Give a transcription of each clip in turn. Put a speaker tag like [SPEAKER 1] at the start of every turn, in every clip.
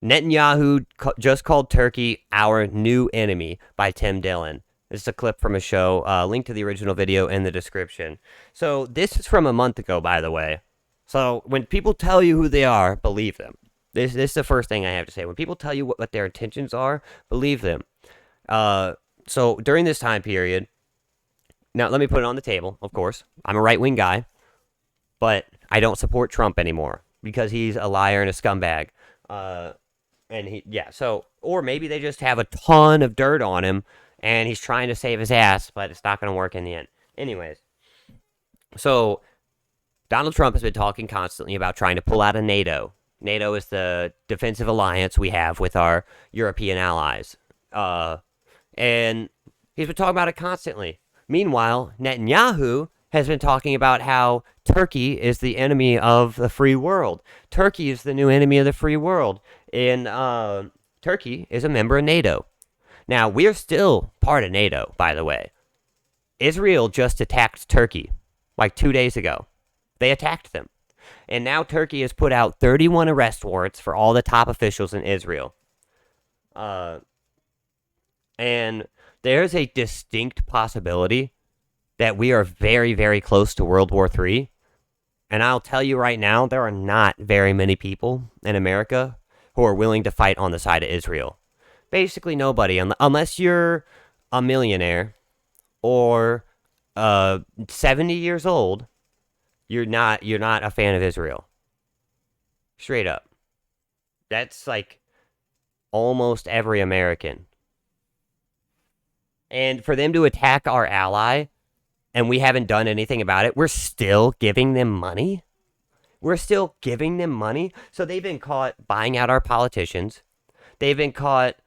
[SPEAKER 1] Netanyahu just called Turkey our new enemy by Tim Dillon. This is a clip from a show. Link to the original video in the description. So this is from a month ago, by the way. So when people tell you who they are, believe them. This is the first thing I have to say. When people tell you what their intentions are, believe them. So during this time period, now let me put it on the table, of course. I'm a right-wing guy, but I don't support Trump anymore because he's a liar and a scumbag. Or maybe they just have a ton of dirt on him and he's trying to save his ass, but it's not going to work in the end. Anyways, so Donald Trump has been talking constantly about trying to pull out of NATO. NATO is the defensive alliance we have with our European allies. And he's been talking about it constantly. Meanwhile, Netanyahu has been talking about how Turkey is the enemy of the free world. Turkey is the new enemy of the free world. And Turkey is a member of NATO. Now, we're still part of NATO, by the way. Israel just attacked Turkey like 2 days ago. They attacked them. And now Turkey has put out 31 arrest warrants for all the top officials in Israel. And there's a distinct possibility that we are very, very close to World War III. And I'll tell you right now, there are not very many people in America who are willing to fight on the side of Israel. Basically nobody, unless you're a millionaire or 70 years old, you're not a fan of Israel. Straight up. That's like almost every American. And for them to attack our ally, and we haven't done anything about it, we're still giving them money? We're still giving them money? So they've been caught buying out our politicians. They've been caught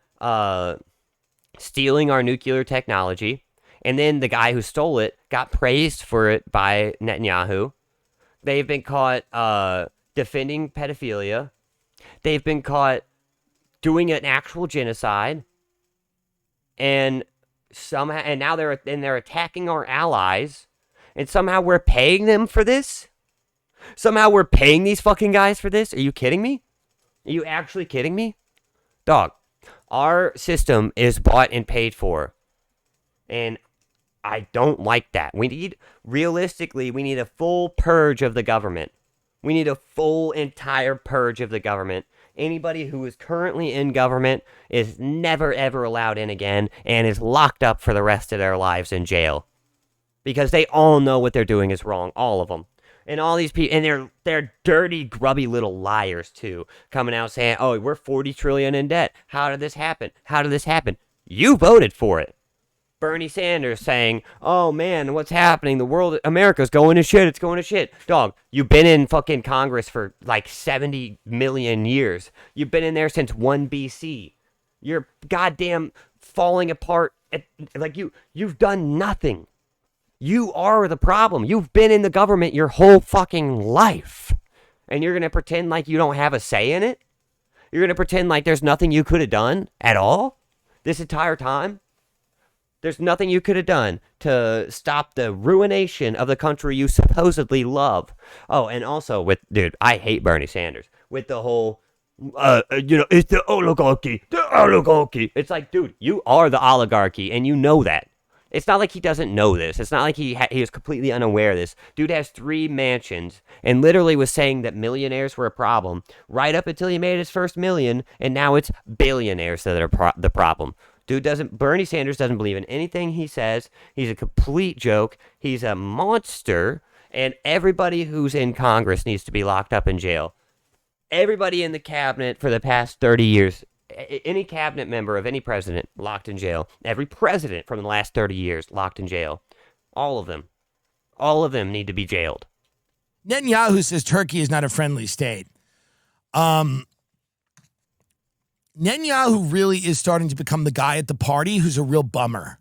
[SPEAKER 1] stealing our nuclear technology. And then the guy who stole it got praised for it by Netanyahu. They've been caught defending pedophilia. They've been caught doing an actual genocide. And now they're attacking our allies, and somehow we're paying them for this? Somehow we're paying these fucking guys for this? Are you kidding me? Are you actually kidding me? Dog, our system is bought and paid for, and I don't like that. Realistically, we need a full purge of the government. We need a full entire purge of the government. Anybody who is currently in government is never ever allowed in again and is locked up for the rest of their lives in jail. Because they all know what they're doing is wrong, all of them. And all these people, and they're dirty, grubby little liars too, coming out saying, "Oh, we're 40 trillion in debt. How did this happen? How did this happen?" You voted for it. Bernie Sanders saying, "Oh man, what's happening? The world, America's going to shit. It's going to shit." Dog, you've been in fucking Congress for like 70 million years. You've been in there since 1 BC. You're goddamn falling apart. You've done nothing. You are the problem. You've been in the government your whole fucking life. And you're going to pretend like you don't have a say in it? You're going to pretend like there's nothing you could have done at all this entire time? There's nothing you could have done to stop the ruination of the country you supposedly love. Oh, and also dude, I hate Bernie Sanders. With the whole, it's the oligarchy. The oligarchy. It's like, dude, you are the oligarchy, and you know that. It's not like he doesn't know this. It's not like he is completely unaware of this. Dude has 3 mansions and literally was saying that millionaires were a problem right up until he made his first million, and now it's billionaires that are the problem. Bernie Sanders doesn't believe in anything he says. He's a complete joke. He's a monster, and everybody who's in Congress needs to be locked up in jail. Everybody in the cabinet for the past 30 years, any cabinet member of any president locked in jail. Every president from the last 30 years locked in jail. All of them. All of them need to be jailed.
[SPEAKER 2] Netanyahu says Turkey is not a friendly state. Netanyahu really is starting to become the guy at the party who's a real bummer.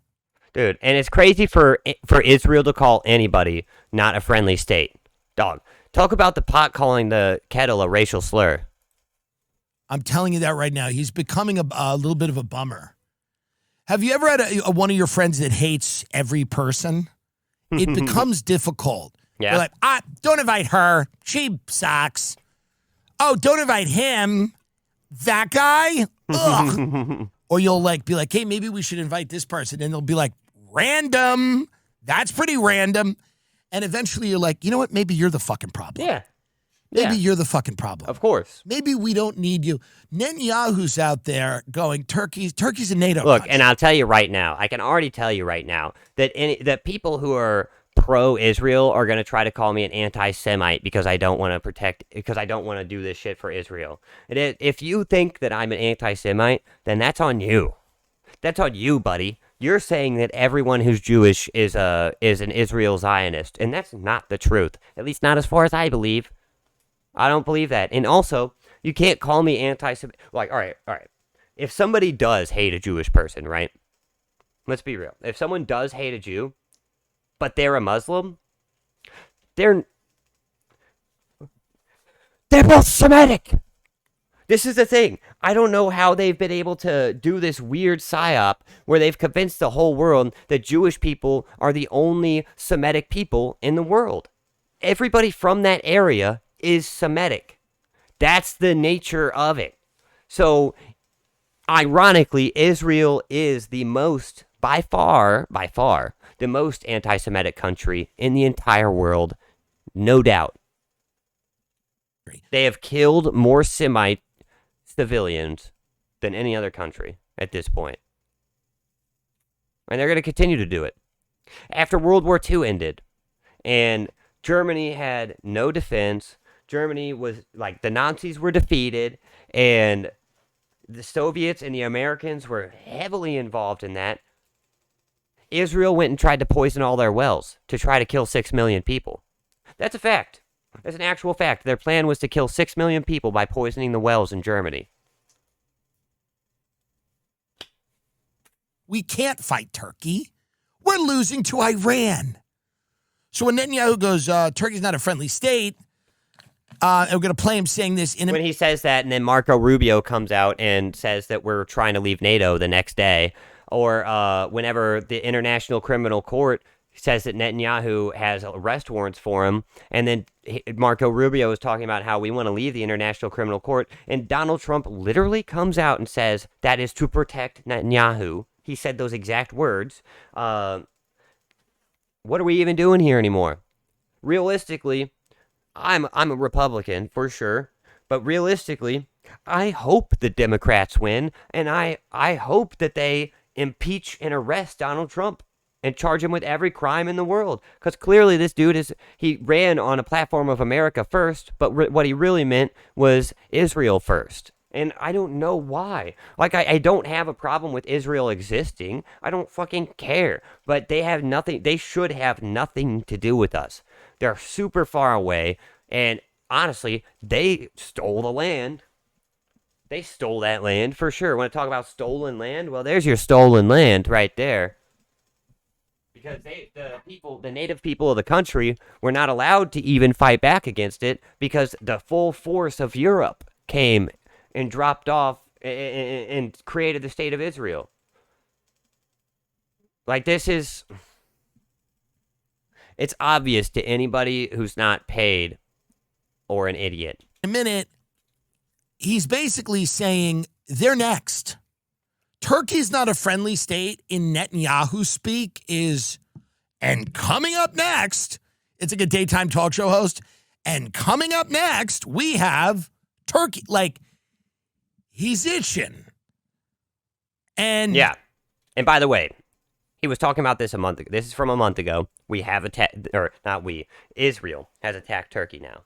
[SPEAKER 1] Dude, and it's crazy for Israel to call anybody not a friendly state. Dog, talk about the pot calling the kettle a racial slur.
[SPEAKER 2] I'm telling you that right now. He's becoming a little bit of a bummer. Have you ever had one of your friends that hates every person? It becomes difficult.
[SPEAKER 1] Yeah.
[SPEAKER 2] You're like, don't invite her. She sucks. Oh, don't invite him. that guy? Ugh. Or you'll like be like, hey, maybe we should invite this person. And they'll be like, random. That's pretty random. And eventually you're like, you know what? Maybe you're the fucking problem.
[SPEAKER 1] Yeah.
[SPEAKER 2] Maybe you're the fucking problem.
[SPEAKER 1] Of course.
[SPEAKER 2] Maybe we don't need you. Netanyahu's out there going, Turkey's a NATO
[SPEAKER 1] Look,
[SPEAKER 2] country.
[SPEAKER 1] and I'll tell you right now, I can already tell you right now that that people who are pro-Israel are going to try to call me an anti-Semite because I don't want to do this shit for Israel. If you think that I'm an anti-Semite, then that's on you. That's on you, buddy. You're saying that everyone who's Jewish is an Israel Zionist, and that's not the truth. At least not as far as I believe. I don't believe that. And also, you can't call me anti-Semitic. Like, all right. If somebody does hate a Jewish person, right? Let's be real. If someone does hate a Jew, but they're a Muslim, they're both Semitic. This is the thing. I don't know how they've been able to do this weird psyop where they've convinced the whole world that Jewish people are the only Semitic people in the world. Everybody from that area is Semitic. That's the nature of it. So, ironically, Israel is the most, by far, the most anti-Semitic country in the entire world, no doubt. They have killed more Semite civilians than any other country at this point. And they're going to continue to do it. After World War II ended, and Germany had no defense, Germany was like, the Nazis were defeated, and the Soviets and the Americans were heavily involved in that. Israel went and tried to poison all their wells to try to kill 6 million people. That's a fact. That's an actual fact. Their plan was to kill 6 million people by poisoning the wells in Germany.
[SPEAKER 2] We can't fight Turkey. We're losing to Iran. So when Netanyahu goes, Turkey's not a friendly state, and we're going to play him saying this in
[SPEAKER 1] when he says that, and then Marco Rubio comes out and says that we're trying to leave NATO the next day, or whenever the International Criminal Court says that Netanyahu has arrest warrants for him, and then Marco Rubio is talking about how we want to leave the International Criminal Court, and Donald Trump literally comes out and says that is to protect Netanyahu. He said those exact words. What are we even doing here anymore? Realistically, I'm a Republican for sure, but realistically, I hope the Democrats win, and I hope that they impeach and arrest Donald Trump and charge him with every crime in the world. Because clearly this dude he ran on a platform of America first, but what he really meant was Israel first. And I don't know why. Like, I don't have a problem with Israel existing. I don't fucking care. But they should have nothing to do with us. They're super far away. And honestly, they stole the land. They stole that land for sure. Want to talk about stolen land? Well, there's your stolen land right there. Because the native people of the country were not allowed to even fight back against it because the full force of Europe came and dropped off and created the state of Israel. Like, it's obvious to anybody who's not paid or an idiot.
[SPEAKER 2] a minute, he's basically saying they're next. Turkey's not a friendly state in Netanyahu speak and coming up next, it's like a daytime talk show host, and coming up next, we have Turkey. Like, he's itching. And
[SPEAKER 1] yeah. And by the way, he was talking about this a month ago. This is from a month ago. Israel has attacked Turkey now.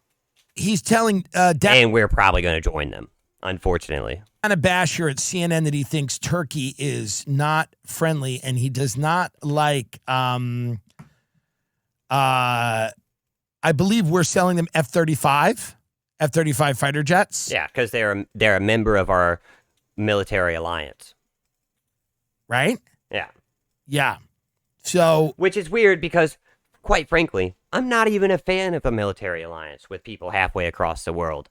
[SPEAKER 2] He's telling
[SPEAKER 1] and we're probably going to join them, unfortunately.
[SPEAKER 2] Dana Basher at CNN that he thinks Turkey is not friendly and he does not like I believe we're selling them F-35 fighter jets.
[SPEAKER 1] Yeah, because they're a member of our military alliance.
[SPEAKER 2] Right?
[SPEAKER 1] Yeah.
[SPEAKER 2] Yeah. So,
[SPEAKER 1] which is weird because, quite frankly, I'm not even a fan of a military alliance with people halfway across the world.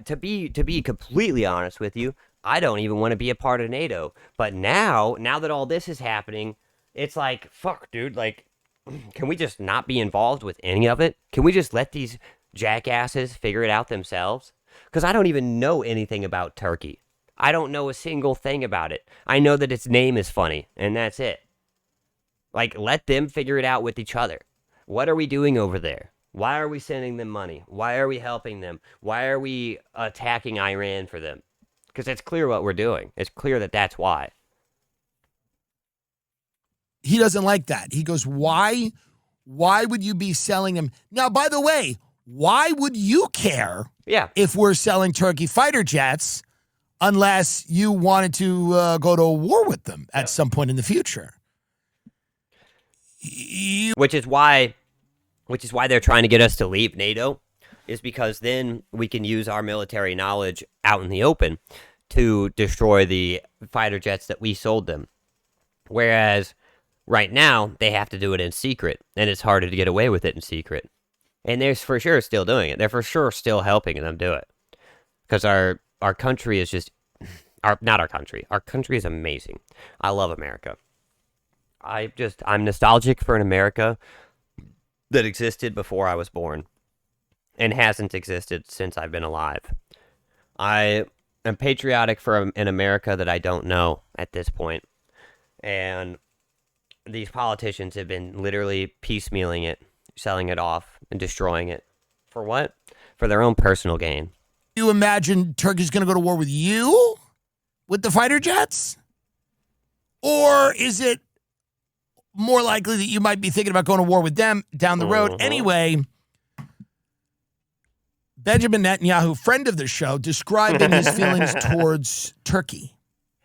[SPEAKER 1] To be completely honest with you, I don't even want to be a part of NATO. But now that all this is happening, it's like, fuck, dude, like, can we just not be involved with any of it? Can we just let these jackasses figure it out themselves? because I don't even know anything about Turkey. I don't know a single thing about it. I know that its name is funny, and that's it. Like, let them figure it out with each other. What are we doing over there? Why are we sending them money? Why are we helping them? Why are we attacking Iran for them? Because it's clear what we're doing. It's clear that that's why.
[SPEAKER 2] He doesn't like that. He goes, why would you be selling them? Now, by the way, why would you care if we're selling Turkey fighter jets unless you wanted to go to war with them at some point in the future?
[SPEAKER 1] Which is why they're trying to get us to leave NATO, is because then we can use our military knowledge out in the open to destroy the fighter jets that we sold them. Whereas right now, they have to do it in secret, and it's harder to get away with it in secret. And they're for sure still doing it. They're for sure still helping them do it. Because our country is just... not our country. Our country is amazing. I love America. I'm nostalgic for an America that existed before I was born and hasn't existed since I've been alive. I am patriotic for an America that I don't know at this point. And these politicians have been literally piecemealing it, selling it off, and destroying it. For what? For their own personal gain.
[SPEAKER 2] You imagine Turkey's going to go to war with you? With the fighter jets? Or is it more likely that you might be thinking about going to war with them down the road? Anyway, Benjamin Netanyahu, friend of the show, describing his feelings towards Turkey.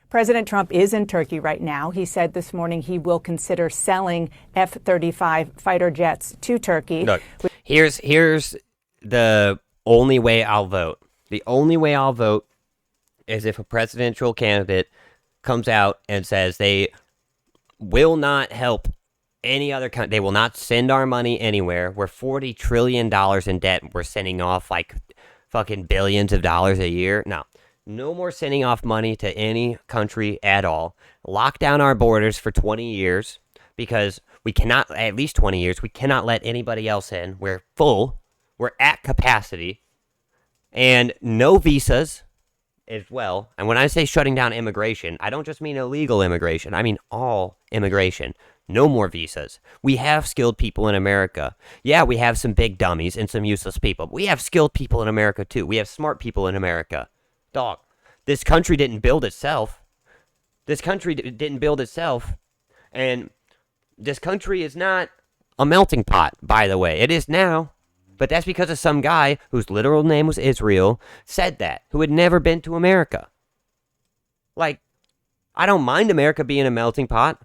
[SPEAKER 3] President Trump is in Turkey right now. He said this morning he will consider selling F-35 fighter jets to Turkey.
[SPEAKER 1] Look, here's the only way I'll vote. The only way I'll vote is if a presidential candidate comes out and says they will not help any other country. They will not send our money anywhere. We're $40 trillion in debt. We're sending off like fucking billions of dollars a year. No more sending off money to any country at all. Lock down our borders for 20 years because we cannot, at least 20 years, we cannot let anybody else in. We're full. We're at capacity. And no visas as well. And when I say shutting down immigration, I don't just mean illegal immigration. I mean all immigration. No more visas. We have skilled people in America. Yeah, we have some big dummies and some useless people. But we have skilled people in America too. We have smart people in America. Dog, this country didn't build itself. This country didn't build itself. And this country is not a melting pot, by the way. It is now. But that's because of some guy whose literal name was Israel said that, who had never been to America. Like, I don't mind America being a melting pot.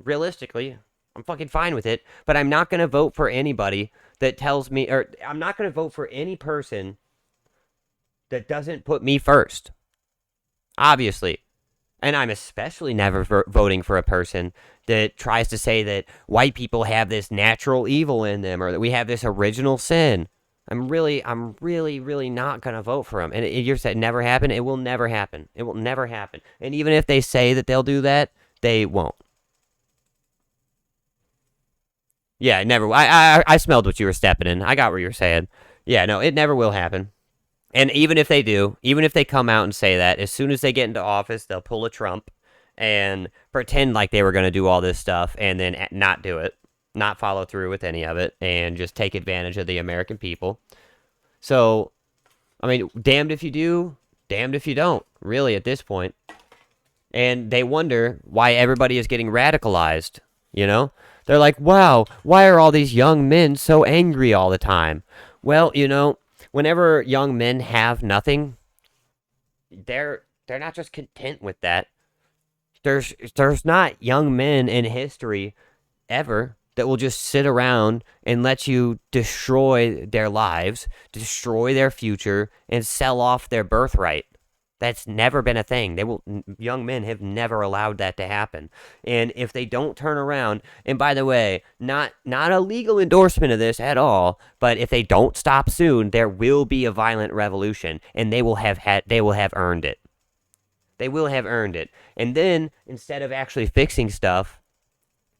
[SPEAKER 1] Realistically, I'm fucking fine with it. But I'm not going to vote for anybody that tells me, or I'm not going to vote for any person that doesn't put me first. Obviously. And I'm especially never voting for a person that tries to say that white people have this natural evil in them or that we have this original sin. I'm really not going to vote for them. And you're saying never happen? It will never happen. It will never happen. And even if they say that they'll do that, they won't. Yeah, never. I smelled what you were stepping in. I got what you were saying. Yeah, no, it never will happen. And even if they do, even if they come out and say that, as soon as they get into office, they'll pull a Trump and pretend like they were going to do all this stuff and then not do it, not follow through with any of it, and just take advantage of the American people. So, I mean, damned if you do, damned if you don't, really, at this point. And they wonder why everybody is getting radicalized, you know? They're like, wow, why are all these young men so angry all the time? Well, you know, whenever young men have nothing, they're not just content with that. There's not young men in history ever that will just sit around and let you destroy their lives, destroy their future, and sell off their birthright. That's never been a thing. Young men have never allowed that to happen. And if they don't turn around, and by the way, not a legal endorsement of this at all, but if they don't stop soon, there will be a violent revolution, and they will have earned it. They will have earned it. And then, instead of actually fixing stuff,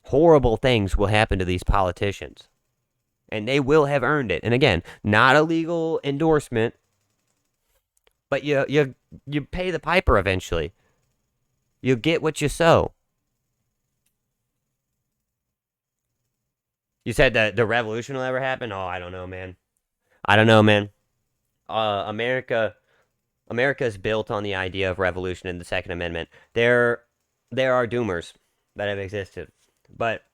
[SPEAKER 1] horrible things will happen to these politicians. And they will have earned it. And again, not a legal endorsement, but you pay the piper eventually. You get what you sow. You said that the revolution will ever happen? Oh, I don't know, man. I don't know, man. America is built on the idea of revolution in the Second Amendment. There are doomers that have existed, but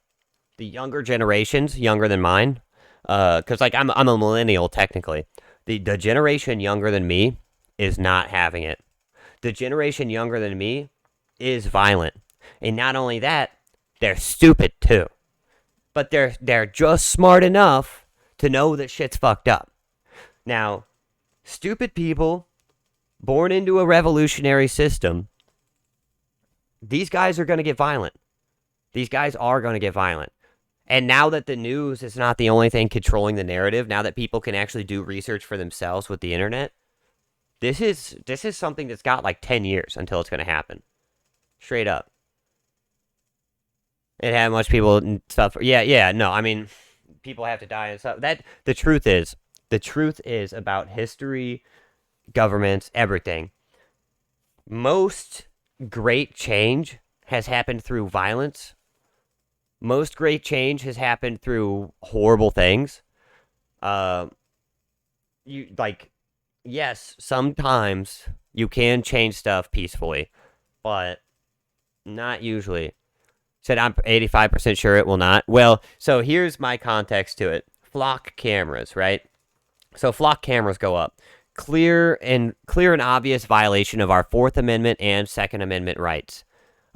[SPEAKER 1] the younger generations, younger than mine, because like I'm a millennial technically. The generation younger than me is not having it. The generation younger than me is violent, and not only that, they're stupid too. But they're just smart enough to know that shit's fucked up. Now, stupid people born into a revolutionary system, these guys are going to get violent. These guys are going to get violent. And now that the news is not the only thing controlling the narrative, now that people can actually do research for themselves with the internet, this is something that's got like 10 years until it's going to happen. Straight up. It had much people and stuff. Yeah, no, I mean, people have to die and stuff. The truth is about history, governments, everything. Most great change has happened through violence. Most great change has happened through horrible things. Yes, sometimes you can change stuff peacefully, but not usually. Said I'm 85% sure it will not. Well, so here's my context to it. Flock cameras, right? So flock cameras go up. Clear and obvious violation of our Fourth Amendment and Second Amendment rights.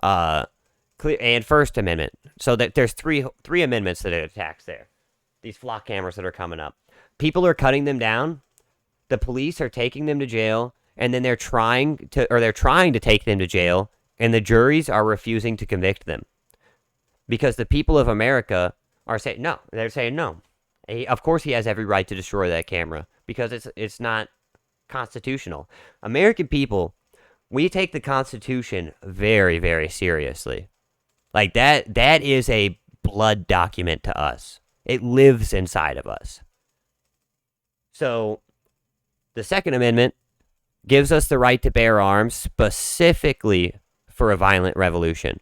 [SPEAKER 1] Clear and First Amendment. So that there's three amendments that it attacks there. These flock cameras that are coming up. People are cutting them down. The police are taking them to jail, and then they're trying to take them to jail, and the juries are refusing to convict them. Because the people of America are saying no. They're saying no. Of course he has every right to destroy that camera because it's not constitutional. American people, we take the Constitution very, very seriously. Like that is a blood document to us. It lives inside of us. So the Second Amendment gives us the right to bear arms specifically for a violent revolution.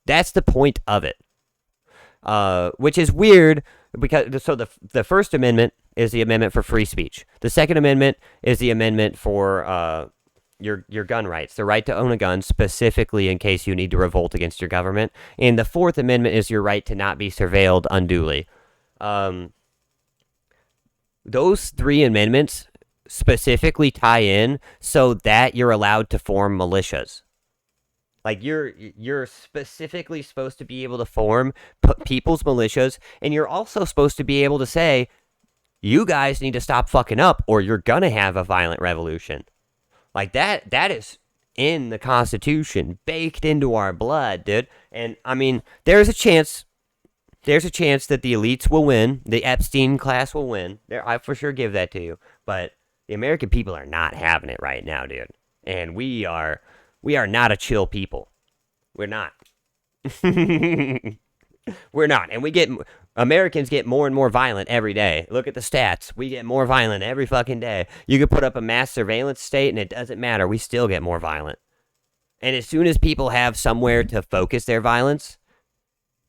[SPEAKER 1] That's the point of it. Which is weird because so the First Amendment is the amendment for free speech. The Second Amendment is the amendment for your gun rights, the right to own a gun specifically in case you need to revolt against your government. And the Fourth Amendment is your right to not be surveilled unduly. Those three amendments specifically tie in so that you're allowed to form militias. Like you're specifically supposed to be able to form people's militias, and you're also supposed to be able to say, you guys need to stop fucking up or you're gonna have a violent revolution. Like that is in the Constitution, baked into our blood, dude. And I mean, there's a chance that the elites will win, the Epstein class will win. I for sure give that to you. But the American people are not having it right now, dude. And we are not a chill people. We're not. We're not. And Americans get more and more violent every day. Look at the stats. We get more violent every fucking day. You could put up a mass surveillance state and it doesn't matter. We still get more violent. And as soon as people have somewhere to focus their violence,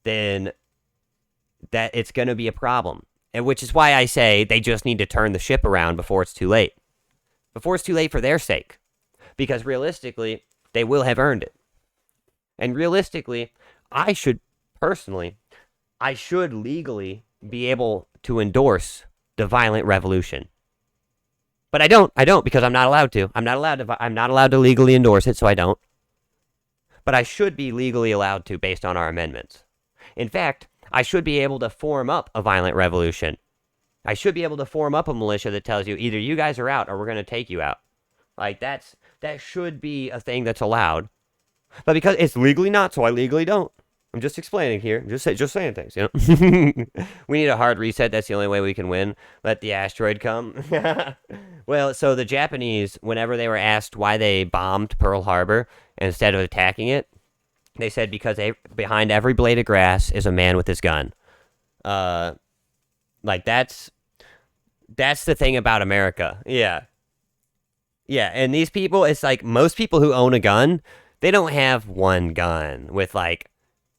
[SPEAKER 1] then that it's going to be a problem. And which is why I say they just need to turn the ship around before it's too late. Before it's too late for their sake. Because realistically, they will have earned it. And realistically, I should legally be able to endorse the violent revolution. But I don't because I'm not allowed to. I'm not allowed to legally endorse it, so I don't. But I should be legally allowed to based on our amendments. In fact, I should be able to form up a violent revolution. I should be able to form up a militia that tells you either you guys are out or we're going to take you out. Like that should be a thing that's allowed. But because it's legally not, so I legally don't. I'm just explaining here. Just saying things, you know? We need a hard reset. That's the only way we can win. Let the asteroid come. Well, so the Japanese, whenever they were asked why they bombed Pearl Harbor instead of attacking it, they said because behind every blade of grass is a man with his gun. Like that's the thing about America. Yeah. Yeah, and these people, it's like most people who own a gun, they don't have one gun with like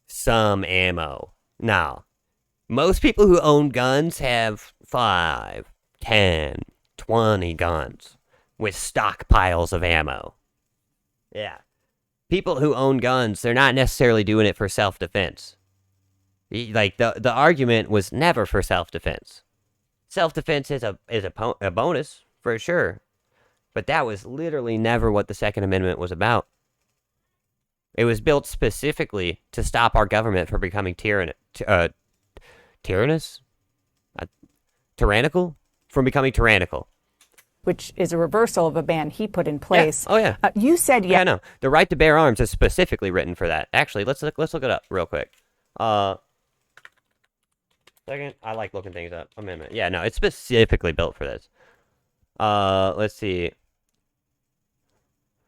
[SPEAKER 1] some ammo. No. Most people who own guns have 5, 10, 20 guns with stockpiles of ammo. Yeah. People who own guns, they're not necessarily doing it for self-defense. Like the argument was never for self-defense. Self-defense is a bonus for sure, but that was literally never what the Second Amendment was about. It was built specifically to stop our government from becoming tyrannous, tyrannical, from becoming tyrannical.
[SPEAKER 3] Which is a reversal of a ban he put in place.
[SPEAKER 1] Yeah. Oh yeah.
[SPEAKER 3] You said
[SPEAKER 1] Yeah, no. The right to bear arms is specifically written for that. Actually, let's look it up real quick. Second, I like looking things up. Amendment. Yeah, no, it's specifically built for this. Let's see.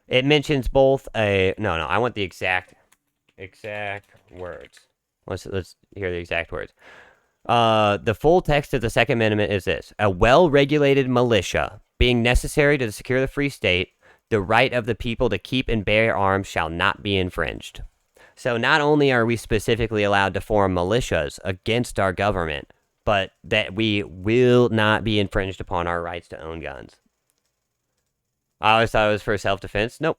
[SPEAKER 1] It mentions both a no. I want the exact words. Let's hear the exact words. The full text of the Second Amendment is this: a well-regulated militia, being necessary to secure the free state, the right of the people to keep and bear arms shall not be infringed. So not only are we specifically allowed to form militias against our government, but that we will not be infringed upon our rights to own guns. I always thought it was for self-defense. Nope.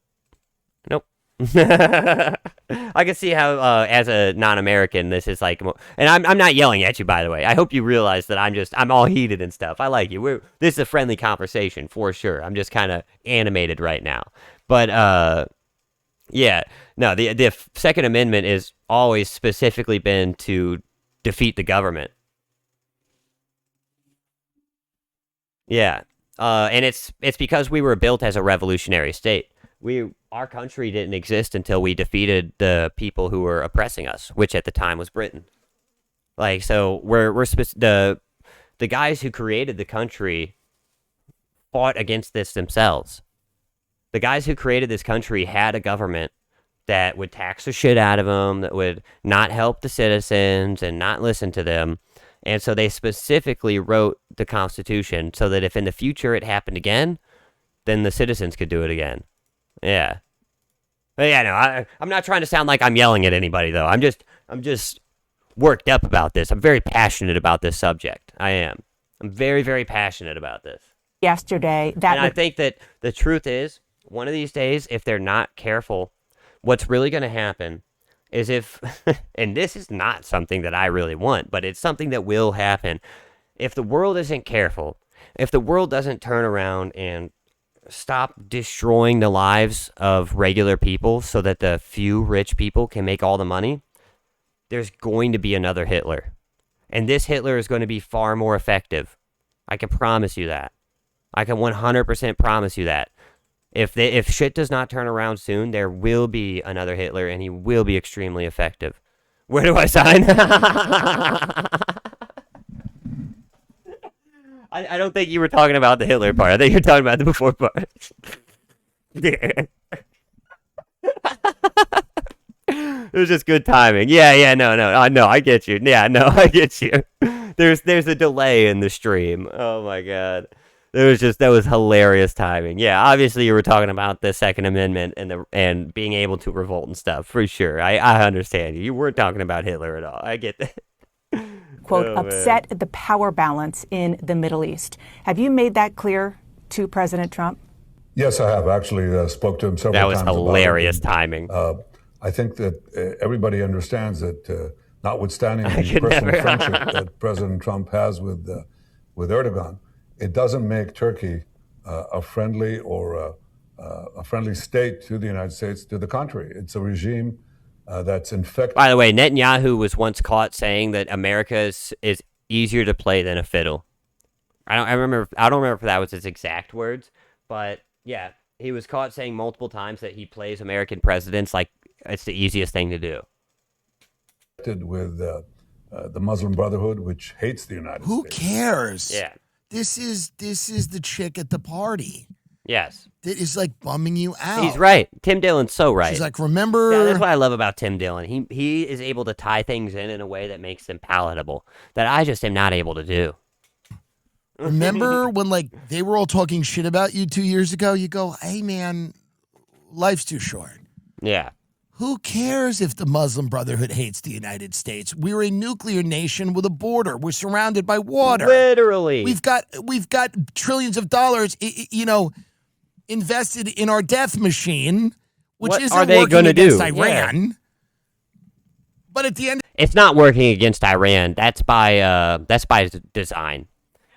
[SPEAKER 1] I can see how, as a non-American, this is like, and I'm not yelling at you, by the way. I hope you realize that I'm all heated and stuff. I like you. This is a friendly conversation for sure. I'm just kind of animated right now. But, yeah, no, the Second Amendment is always specifically been to defeat the government. Yeah. And it's because we were built as a revolutionary state. Our country didn't exist until we defeated the people who were oppressing us, which at the time was Britain. Like, so the guys who created the country fought against this themselves. The guys who created this country had a government that would tax the shit out of them, that would not help the citizens and not listen to them. And so they specifically wrote the Constitution so that if in the future it happened again, then the citizens could do it again. Yeah. But yeah, no, I'm not trying to sound like I'm yelling at anybody, though. I'm just worked up about this. I'm very passionate about this subject. I am. I'm very, very passionate about this.
[SPEAKER 3] Yesterday,
[SPEAKER 1] I think that the truth is, one of these days, if they're not careful, what's really going to happen is if, and this is not something that I really want, but it's something that will happen. If the world isn't careful, if the world doesn't turn around and stop destroying the lives of regular people so that the few rich people can make all the money, there's going to be another Hitler. And this Hitler is going to be far more effective. I can promise you that. I can 100% promise you that. If shit does not turn around soon, there will be another Hitler, and he will be extremely effective. Where do I sign? I don't think you were talking about the Hitler part. I think you're talking about the before part. It was just good timing. Yeah, no, I get you. Yeah, no, I get you. There's a delay in the stream. Oh my god. That was hilarious timing. Yeah, obviously you were talking about the Second Amendment and being able to revolt and stuff, for sure. I understand you. You weren't talking about Hitler at all. I get that.
[SPEAKER 3] Quote, upset the power balance in the Middle East. Have you made that clear to President Trump?
[SPEAKER 4] Yes, I have. Actually spoke to him several times.
[SPEAKER 1] That was hilarious timing.
[SPEAKER 4] I think that everybody understands that notwithstanding the personal friendship that President Trump has with Erdogan, it doesn't make Turkey a friendly or a friendly state to the United States. To the contrary, it's a regime that's infected.
[SPEAKER 1] By the way, Netanyahu was once caught saying that America is easier to play than a fiddle. I don't remember if that was his exact words, but yeah, he was caught saying multiple times that he plays American presidents like it's the easiest thing to do.
[SPEAKER 4] With the Muslim Brotherhood, which hates the United States.
[SPEAKER 2] Who cares?
[SPEAKER 1] Yeah.
[SPEAKER 2] This is the chick at the party.
[SPEAKER 1] Yes.
[SPEAKER 2] That is like bumming you out.
[SPEAKER 1] He's right. Tim Dillon's so right.
[SPEAKER 2] She's like, remember?
[SPEAKER 1] Yeah, that's what I love about Tim Dillon. He is able to tie things in a way that makes them palatable that I just am not able to do.
[SPEAKER 2] Remember when like they were all talking shit about you 2 years ago? You go, hey man, life's too short.
[SPEAKER 1] Yeah.
[SPEAKER 2] Who cares if the Muslim Brotherhood hates the United States? We're a nuclear nation with a border. We're surrounded by water.
[SPEAKER 1] Literally.
[SPEAKER 2] We've got trillions of dollars, invested in our death machine, which
[SPEAKER 1] What
[SPEAKER 2] isn't
[SPEAKER 1] are they
[SPEAKER 2] working
[SPEAKER 1] gonna
[SPEAKER 2] against
[SPEAKER 1] do?
[SPEAKER 2] Iran.
[SPEAKER 1] Yeah.
[SPEAKER 2] But at the end,
[SPEAKER 1] It's not working against Iran. That's by design.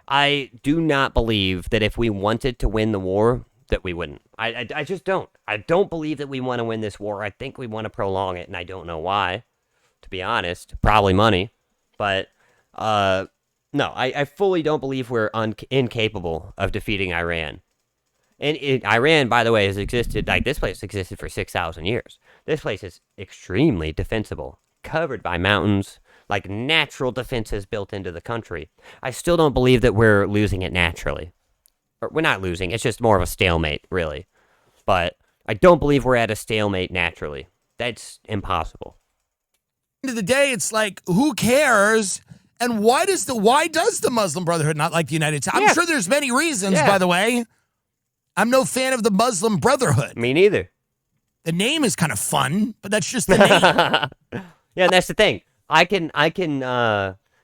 [SPEAKER 1] I do not believe that if we wanted to win the war, that we wouldn't. I just don't. I don't believe that we want to win this war. I think we want to prolong it, and I don't know why, to be honest. Probably money. But, no, I fully don't believe we're incapable of defeating Iran. And Iran, by the way, has existed, like this place existed for 6,000 years. This place is extremely defensible, covered by mountains, like natural defenses built into the country. I still don't believe that we're losing it naturally. Or we're not losing, it's just more of a stalemate, really. But I don't believe we're at a stalemate naturally. That's impossible.
[SPEAKER 2] end of the day, it's like, who cares? And why does the Muslim Brotherhood not like the United States? I'm sure there's many reasons, by the way. I'm no fan of the Muslim Brotherhood.
[SPEAKER 1] Me neither.
[SPEAKER 2] The name is kind of fun, but that's just the name.
[SPEAKER 1] Yeah, that's the thing. I can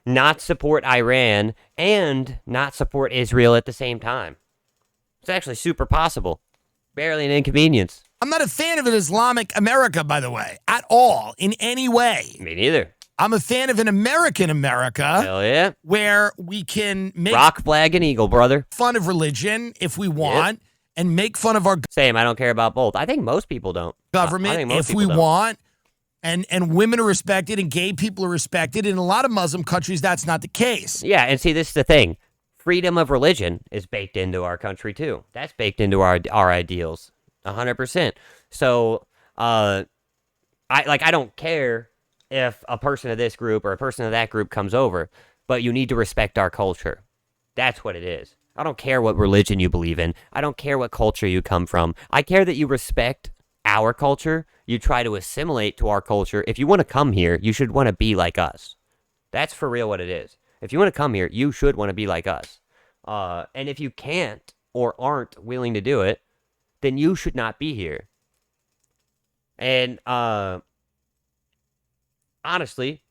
[SPEAKER 1] not support Iran and not support Israel at the same time. It's actually super possible. Barely an inconvenience.
[SPEAKER 2] I'm not a fan of an Islamic America, by the way, at all, in any way.
[SPEAKER 1] Me neither.
[SPEAKER 2] I'm a fan of an American America.
[SPEAKER 1] Hell yeah.
[SPEAKER 2] Where we can make
[SPEAKER 1] rock, flag, and eagle, brother.
[SPEAKER 2] Fun of religion if we want, and make fun of our
[SPEAKER 1] Same, I don't care about both. I think most people don't.
[SPEAKER 2] government if we want. And women are respected and gay people are respected. In a lot of Muslim countries, that's not the case.
[SPEAKER 1] Yeah, and see, this is the thing. Freedom of religion is baked into our country, too. That's baked into our ideals, 100%. So, I don't care if a person of this group or a person of that group comes over, but you need to respect our culture. That's what it is. I don't care what religion you believe in. I don't care what culture you come from. I care that you respect our culture. You try to assimilate to our culture. If you want to come here, you should want to be like us. That's for real what it is. If you want to come here, you should want to be like us. And if you can't or aren't willing to do it, then you should not be here. And honestly,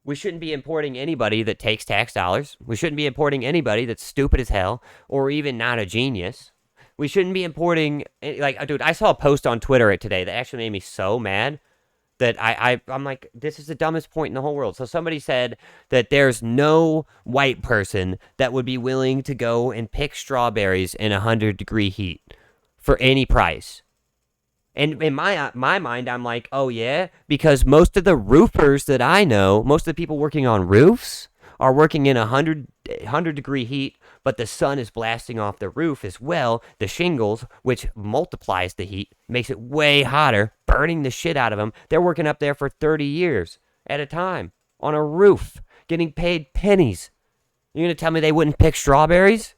[SPEAKER 1] we shouldn't be importing anybody that takes tax dollars. We shouldn't be importing anybody that's stupid as hell or even not a genius. We shouldn't be importing, like, dude, I saw a post on Twitter today that actually made me so mad that I'm like, this is the dumbest point in the whole world. So somebody said that there's no white person that would be willing to go and pick strawberries in 100-degree heat for any price. And in my mind, I'm like, oh yeah, because most of the roofers that I know, most of the people working on roofs are working in 100-degree heat, but the sun is blasting off the roof as well. The shingles, which multiplies the heat, makes it way hotter, burning the shit out of them. They're working up there for 30 years at a time on a roof, getting paid pennies. You're going to tell me they wouldn't pick strawberries?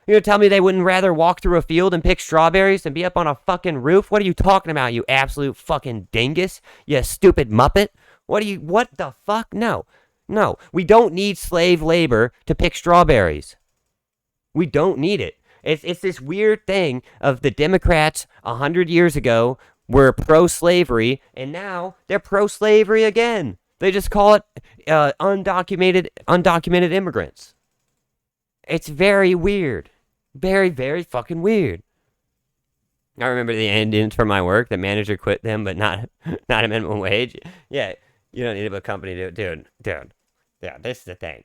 [SPEAKER 1] You're going to tell me they wouldn't rather walk through a field and pick strawberries than be up on a fucking roof? What are you talking about, you absolute fucking dingus? You stupid muppet? What the fuck? No, we don't need slave labor to pick strawberries. We don't need it. It's this weird thing of the Democrats 100 years ago were pro-slavery, and now they're pro-slavery again. They just call it undocumented immigrants. It's very weird. Very, very fucking weird. I remember the Indians from my work. The manager quit them, but not a minimum wage. Yeah, you don't need a company to dude. Yeah, this is the thing.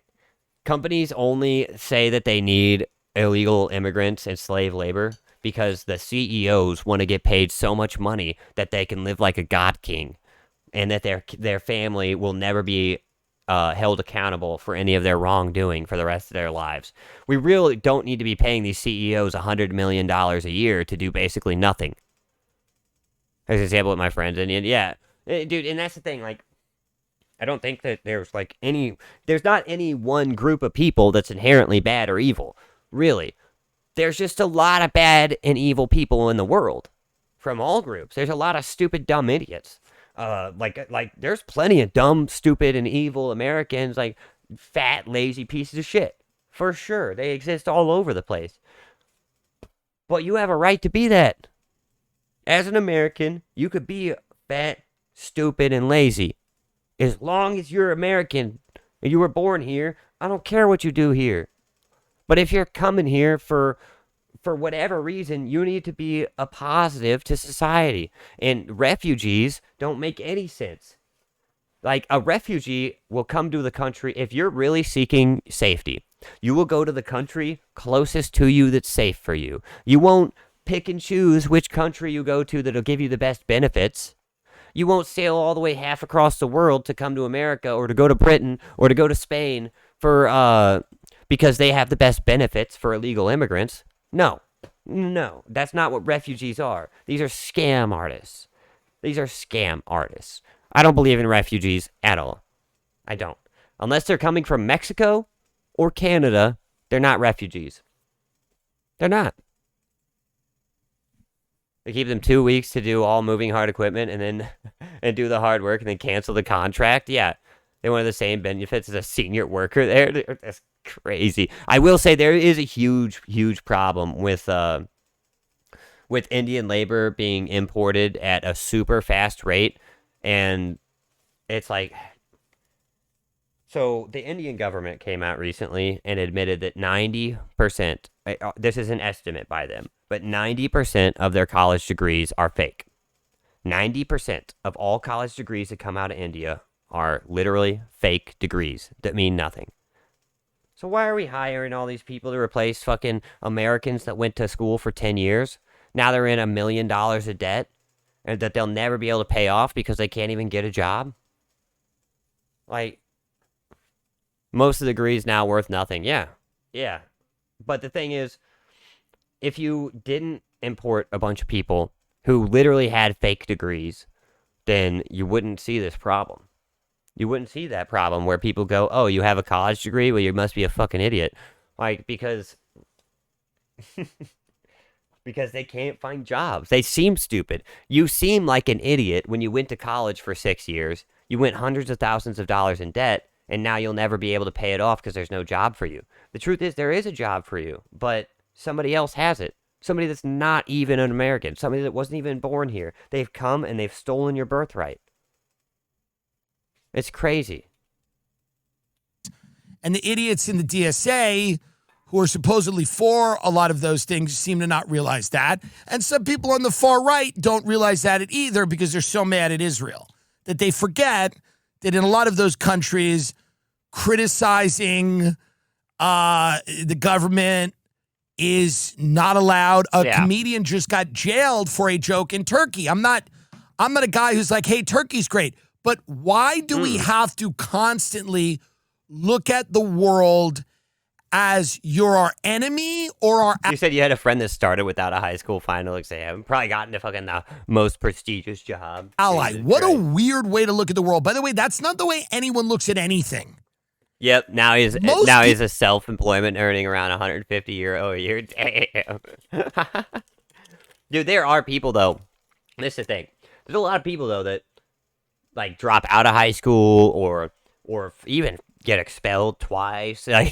[SPEAKER 1] Companies only say that they need illegal immigrants and slave labor because the CEOs want to get paid so much money that they can live like a god king, and that their family will never be held accountable for any of their wrongdoing for the rest of their lives. We really don't need to be paying these CEOs $100 million a year to do basically nothing. As an example with my friends, and yeah, dude, and that's the thing, like, I don't think that there's not any one group of people that's inherently bad or evil, really. There's just a lot of bad and evil people in the world, from all groups. There's a lot of stupid, dumb idiots. Like there's plenty of dumb, stupid, and evil Americans, like fat, lazy pieces of shit. For sure. They exist all over the place. But you have a right to be that. As an American, you could be fat, stupid, and lazy. As long as you're American and you were born here, I don't care what you do here. But if you're coming here for whatever reason, you need to be a positive to society. And refugees don't make any sense. Like, a refugee will come to the country if you're really seeking safety. You will go to the country closest to you that's safe for you. You won't pick and choose which country you go to that'll give you the best benefits. You won't sail all the way half across the world to come to America or to go to Britain or to go to Spain for because they have the best benefits for illegal immigrants. No, that's not what refugees are. These are scam artists. I don't believe in refugees at all. I don't. Unless they're coming from Mexico or Canada, they're not refugees. They're not. They keep them 2 weeks to do all moving hard equipment and do the hard work and then cancel the contract. Yeah, they want the same benefits as a senior worker there. That's crazy. I will say there is a huge problem with Indian labor being imported at a super fast rate. And it's like, so the Indian government came out recently and admitted that 90%, this is an estimate by them, but 90% of their college degrees are fake. 90% of all college degrees that come out of India are literally fake degrees that mean nothing. So why are we hiring all these people to replace fucking Americans that went to school for 10 years? Now they're in $1 million of debt and that they'll never be able to pay off because they can't even get a job? Like, most of the degrees now worth nothing. Yeah. But the thing is, if you didn't import a bunch of people who literally had fake degrees, then you wouldn't see this problem. You wouldn't see that problem where people go, oh, you have a college degree? Well, you must be a fucking idiot. Like, because they can't find jobs. They seem stupid. You seem like an idiot when you went to college for 6 years. You went hundreds of thousands of dollars in debt, and now you'll never be able to pay it off because there's no job for you. The truth is, there is a job for you, but somebody else has it. Somebody that's not even an American. Somebody that wasn't even born here. They've come and they've stolen your birthright. It's crazy.
[SPEAKER 2] And the idiots in the DSA who are supposedly for a lot of those things seem to not realize that. And some people on the far right don't realize that either because they're so mad at Israel that they forget that in a lot of those countries, criticizing the government is not allowed. A comedian just got jailed for a joke in Turkey. I'm not a guy who's like, hey, Turkey's great. But why do we have to constantly look at the world as you're our enemy or our...
[SPEAKER 1] You said you had a friend that started without a high school final exam. Probably gotten to fucking the most prestigious job.
[SPEAKER 2] Ally. What a weird way to look at the world. By the way, that's not the way anyone looks at anything.
[SPEAKER 1] Yep. Now he's a self-employment earning around 150 euro a year. Damn. Dude, there are people, though. This is the thing. There's a lot of people, though, that like drop out of high school or even get expelled twice, like,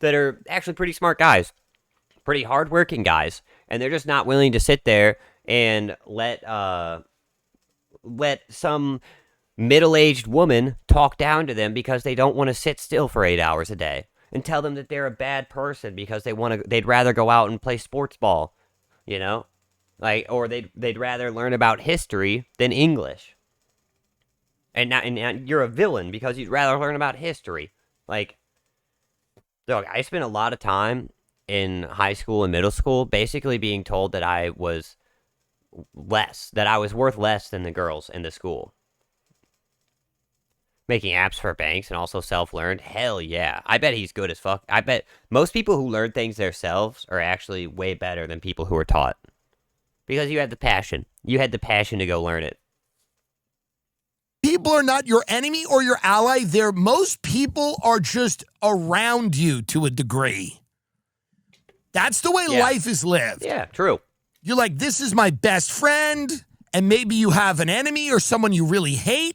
[SPEAKER 1] that are actually pretty smart guys, pretty hardworking guys, and they're just not willing to sit there and let some middle-aged woman talk down to them because they don't want to sit still for 8 hours a day, and tell them that they're a bad person because they'd rather go out and play sports ball, you know, like, or they'd rather learn about history than English. And now you're a villain because you'd rather learn about history. Like, look, I spent a lot of time in high school and middle school basically being told that I was worth less than the girls in the school. Making apps for banks and also self-learned. Hell yeah. I bet he's good as fuck. I bet most people who learn things themselves are actually way better than people who are taught. Because you had the passion. You had the passion to go learn it.
[SPEAKER 2] People are not your enemy or your ally. Most people are just around you to a degree. That's the way life is lived.
[SPEAKER 1] Yeah, true.
[SPEAKER 2] You're like, this is my best friend, and maybe you have an enemy or someone you really hate.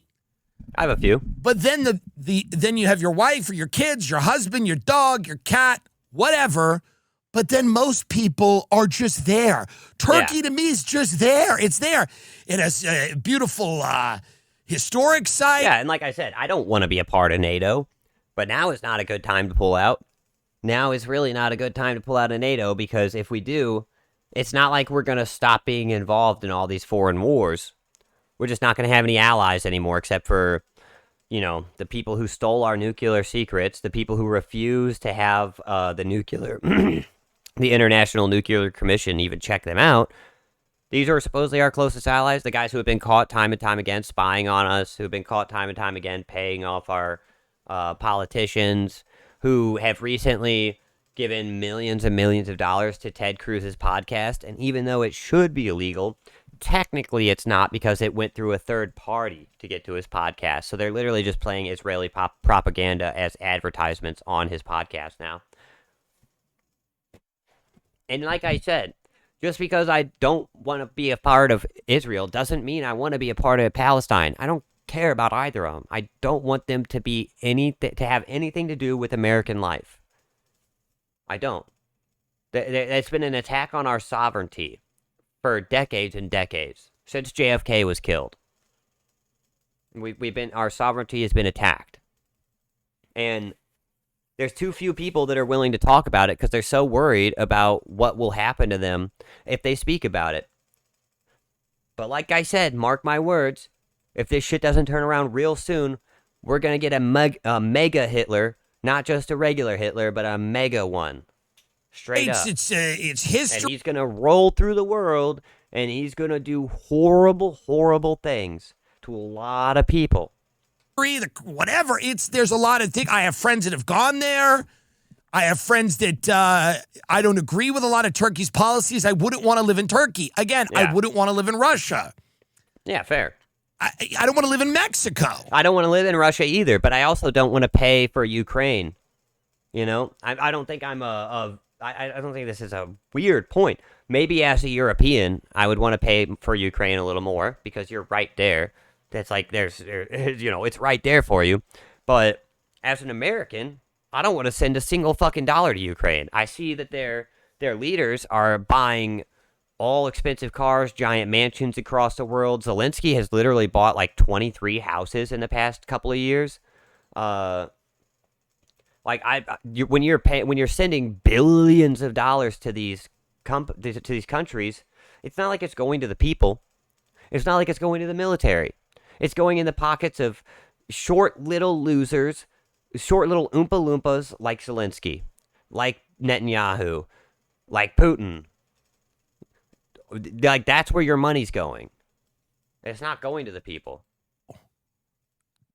[SPEAKER 1] I have a few.
[SPEAKER 2] But then then you have your wife or your kids, your husband, your dog, your cat, whatever. But then most people are just there. Turkey
[SPEAKER 1] Yeah.
[SPEAKER 2] to me is just there. It's there. It has a beautiful historic site.
[SPEAKER 1] Yeah, and like I said, I don't want to be a part of NATO, but now is not a good time to pull out. Now is really not a good time to pull out of NATO, because if we do, it's not like we're going to stop being involved in all these foreign wars. We're just not going to have any allies anymore, except for, the people who stole our nuclear secrets, the people who refuse to have the nuclear, the International Nuclear Commission even check them out. These are supposedly our closest allies, the guys who have been caught time and time again spying on us, who have been caught time and time again paying off our politicians, who have recently given millions and millions of dollars to Ted Cruz's podcast. And even though it should be illegal, technically it's not, because it went through a third party to get to his podcast. So they're literally just playing Israeli propaganda as advertisements on his podcast now. And like I said, just because I don't want to be a part of Israel doesn't mean I want to be a part of Palestine. I don't care about either of them. I don't want them to be to have anything to do with American life. I don't. It's been an attack on our sovereignty for decades and decades, since JFK was killed. Our sovereignty has been attacked. And there's too few people that are willing to talk about it because they're so worried about what will happen to them if they speak about it. But like I said, mark my words, if this shit doesn't turn around real soon, we're going to get a mega Hitler, not just a regular Hitler, but a mega one. Straight up.
[SPEAKER 2] It's history.
[SPEAKER 1] And he's going to roll through the world, and he's going to do horrible, horrible things to a lot of people.
[SPEAKER 2] Whatever. There's a lot of things. I have friends that have gone there. I have friends that I don't agree with a lot of Turkey's policies. I wouldn't want to live in Turkey. Again,
[SPEAKER 1] Yeah.
[SPEAKER 2] I wouldn't want to live in Russia.
[SPEAKER 1] Yeah, fair.
[SPEAKER 2] I don't want to live in Mexico.
[SPEAKER 1] I don't want to live in Russia either, but I also don't want to pay for Ukraine. I don't think I don't think this is a weird point. Maybe as a European, I would want to pay for Ukraine a little more because you're right there. That's like it's right there for you. But as an American, I don't want to send a single fucking dollar to Ukraine. I see that their leaders are buying all expensive cars, giant mansions across the world. Zelensky has literally bought like 23 houses in the past couple of years. When you're sending billions of dollars to these countries, it's not like it's going to the people. It's not like it's going to the military. It's going in the pockets of short little losers, short little Oompa Loompas like Zelensky, like Netanyahu, like Putin. Like, that's where your money's going. It's not going to the people.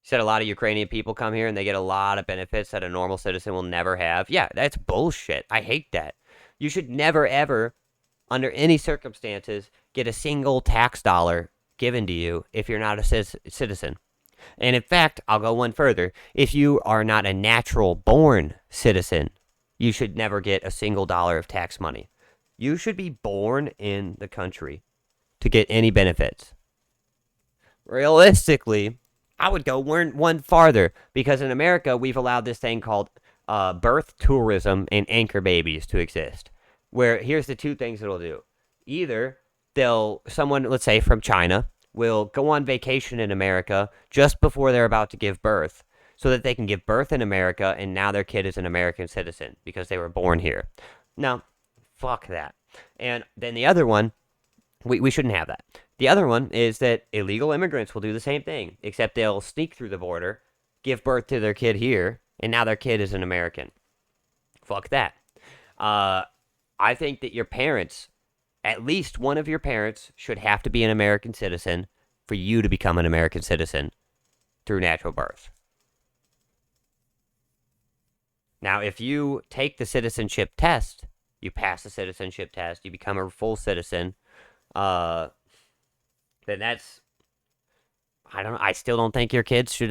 [SPEAKER 1] Said a lot of Ukrainian people come here and they get a lot of benefits that a normal citizen will never have. Yeah, that's bullshit. I hate that. You should never, ever, under any circumstances, get a single tax dollar given to you if you're not a citizen. And in fact, I'll go one further. If you are not a natural born citizen, you should never get a single dollar of tax money. You should be born in the country to get any benefits. Realistically, I would go one farther, because in America, we've allowed this thing called birth tourism and anchor babies to exist, where here's the two things it'll do. Either someone, let's say from China, will go on vacation in America just before they're about to give birth, so that they can give birth in America, and now their kid is an American citizen because they were born here. Now, fuck that. And then the other one, we shouldn't have that. The other one is that illegal immigrants will do the same thing, except they'll sneak through the border, give birth to their kid here, and now their kid is an American. Fuck that. I think that your parents, at least one of your parents, should have to be an American citizen for you to become an American citizen through natural birth. Now, if you take the citizenship test, you pass the citizenship test, you become a full citizen, then that's, I still don't think your kids should,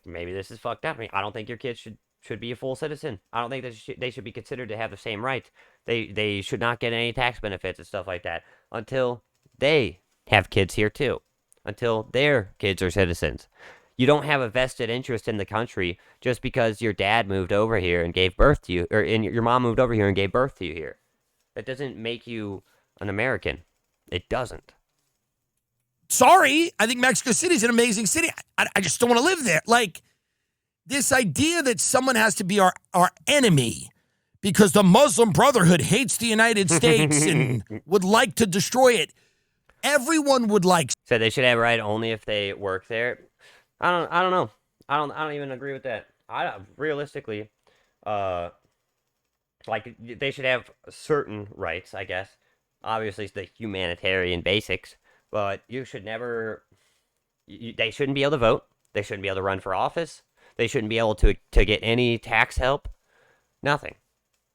[SPEAKER 1] maybe this is fucked up. I don't think your kids should be a full citizen. I don't think they should be considered to have the same rights. They should not get any tax benefits and stuff like that until they have kids here too, until their kids are citizens. You don't have a vested interest in the country just because your dad moved over here and gave birth to you, or your mom moved over here and gave birth to you here. That doesn't make you an American. It doesn't.
[SPEAKER 2] Sorry, I think Mexico City is an amazing city. I just don't want to live there. Like, this idea that someone has to be our enemy because the Muslim Brotherhood hates the United States and would like to destroy it. Everyone would like.
[SPEAKER 1] So they should have right only if they work there. I don't know. I don't even agree with that. Realistically, like they should have certain rights, I guess. Obviously, it's the humanitarian basics, but you should never. They shouldn't be able to vote. They shouldn't be able to run for office. They shouldn't be able to get any tax help. Nothing.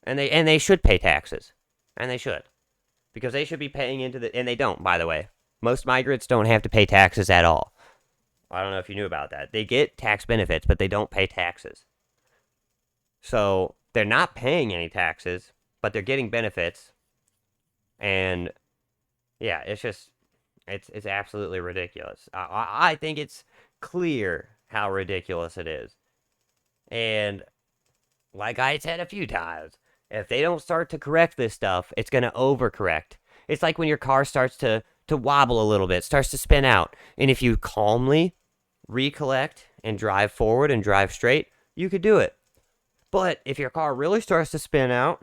[SPEAKER 1] And they should pay taxes. And they should. Because they should be paying into the... And they don't, by the way. Most migrants don't have to pay taxes at all. I don't know if you knew about that. They get tax benefits, but they don't pay taxes. So, they're not paying any taxes, but they're getting benefits. And, yeah, it's just... It's absolutely ridiculous. I think it's clear how ridiculous it is. And like I said a few times, if they don't start to correct this stuff, it's going to overcorrect. It's like when your car starts to wobble a little bit, starts to spin out. And if you calmly recollect and drive forward and drive straight, you could do it. But if your car really starts to spin out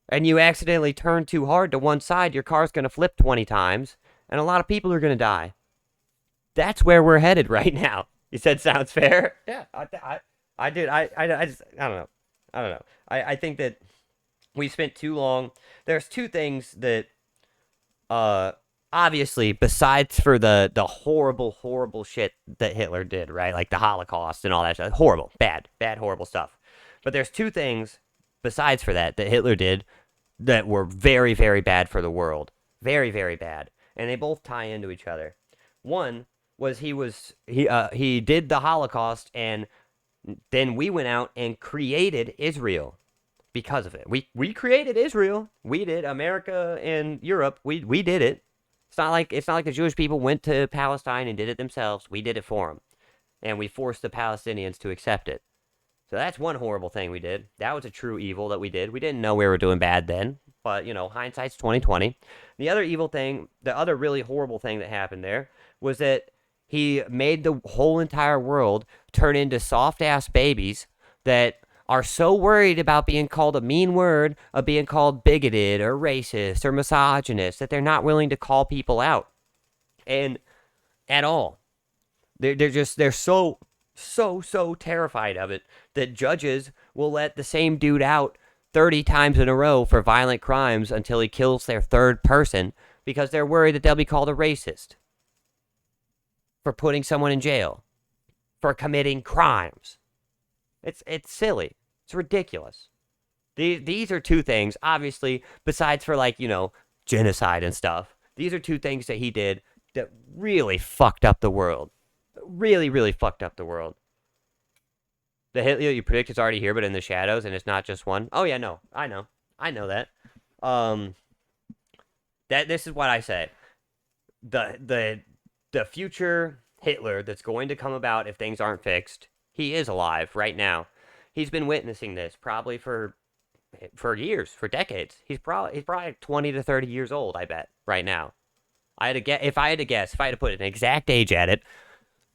[SPEAKER 1] and you accidentally turn too hard to one side, your car's going to flip 20 times and a lot of people are going to die. That's where we're headed right now. You said sounds fair? Yeah, I did. I don't know. I think that we spent too long. There's two things that, obviously, besides for the horrible shit that Hitler did, right? Like the Holocaust and all that stuff. Horrible, bad, horrible stuff. But there's two things besides for that Hitler did that were very, very bad for the world. Very, very bad. And they both tie into each other. One was he did the Holocaust, and then we went out and created Israel because of it. We created Israel. We did. America and Europe. We did it. It's not like the Jewish people went to Palestine and did it themselves. We did it for them, and we forced the Palestinians to accept it. So that's one horrible thing we did. That was a true evil that we did. We didn't know we were doing bad then, but hindsight's 2020. The other evil thing, the other really horrible thing that happened there was that he made the whole entire world turn into soft-ass babies that are so worried about being called a mean word, of being called bigoted or racist or misogynist, that they're not willing to call people out. And at all. They're so terrified of it that judges will let the same dude out 30 times in a row for violent crimes until he kills their third person because they're worried that they'll be called a racist. For putting someone in jail, for committing crimes. It's silly. It's ridiculous. These are two things, obviously, besides for genocide and stuff. These are two things that he did that really fucked up the world. Really, really fucked up the world. The Hitler you predict is already here, but in the shadows, and it's not just one. Oh yeah, no, I know that. This is what I say. The future Hitler that's going to come about if things aren't fixed, he is alive right now. He's been witnessing this probably for years, for decades. He's probably 20 to 30 years old, I bet, right now. If I had to put an exact age at it,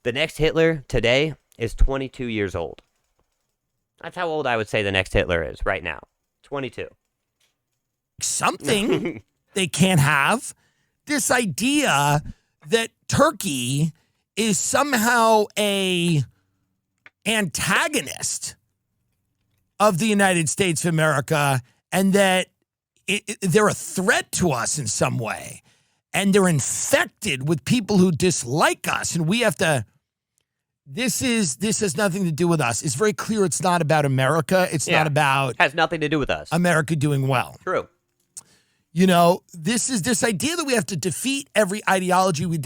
[SPEAKER 1] the next Hitler today is 22 years old. That's how old I would say the next Hitler is right now. 22.
[SPEAKER 2] Something they can't have. This idea that Turkey is somehow a antagonist of the United States of America and that they're a threat to us in some way. And they're infected with people who dislike us. And we have to... This has nothing to do with us. It's very clear it's not about America. It's not about...
[SPEAKER 1] Has nothing to do with us.
[SPEAKER 2] America doing well.
[SPEAKER 1] True.
[SPEAKER 2] This idea that we have to defeat every ideology we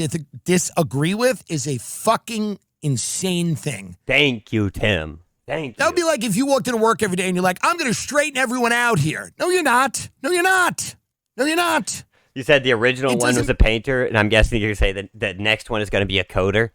[SPEAKER 2] disagree with is a fucking insane thing.
[SPEAKER 1] Thank you, Tim. Thank you.
[SPEAKER 2] That would be like if you walked into work every day and you're like, I'm going to straighten everyone out here. No, you're not. No, you're not. No, you're not.
[SPEAKER 1] You said the original one was a painter, and I'm guessing you're going to say that the next one is going to be a coder.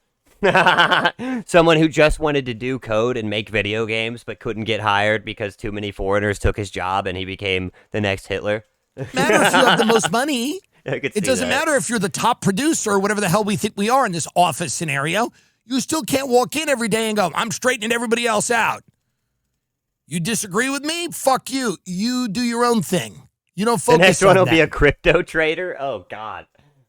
[SPEAKER 1] Someone who just wanted to do code and make video games but couldn't get hired because too many foreigners took his job and he became the next Hitler.
[SPEAKER 2] Matter if you have the most money.
[SPEAKER 1] I could
[SPEAKER 2] It
[SPEAKER 1] see
[SPEAKER 2] doesn't
[SPEAKER 1] that.
[SPEAKER 2] matter if you're the top producer or whatever the hell we think we are in this office scenario. You still can't walk in every day and go, I'm straightening everybody else out. You disagree with me? Fuck you. You do your own thing. You don't focus on
[SPEAKER 1] The next one will
[SPEAKER 2] that.
[SPEAKER 1] be a crypto trader. Oh God,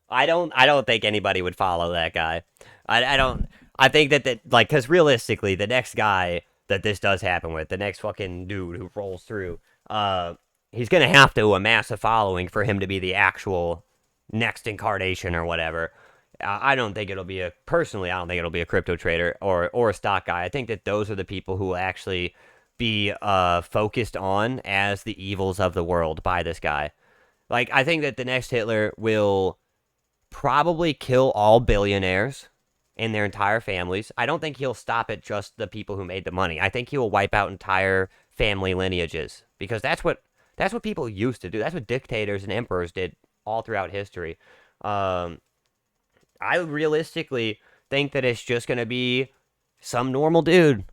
[SPEAKER 1] I don't think anybody would follow that guy. I don't. I think that like, because realistically, the next guy that this does happen with, the next fucking dude who rolls through, he's gonna have to amass a following for him to be the actual next incarnation or whatever. I don't think it'll be I don't think it'll be a crypto trader or a stock guy. I think that those are the people who will actually be focused on as the evils of the world by this guy. Like, I think that the next Hitler will probably kill all billionaires and their entire families. I don't think he'll stop at just the people who made the money. I think he will wipe out entire family lineages, because that's what people used to do. That's what dictators and emperors did all throughout history. I realistically think that it's just going to be some normal dude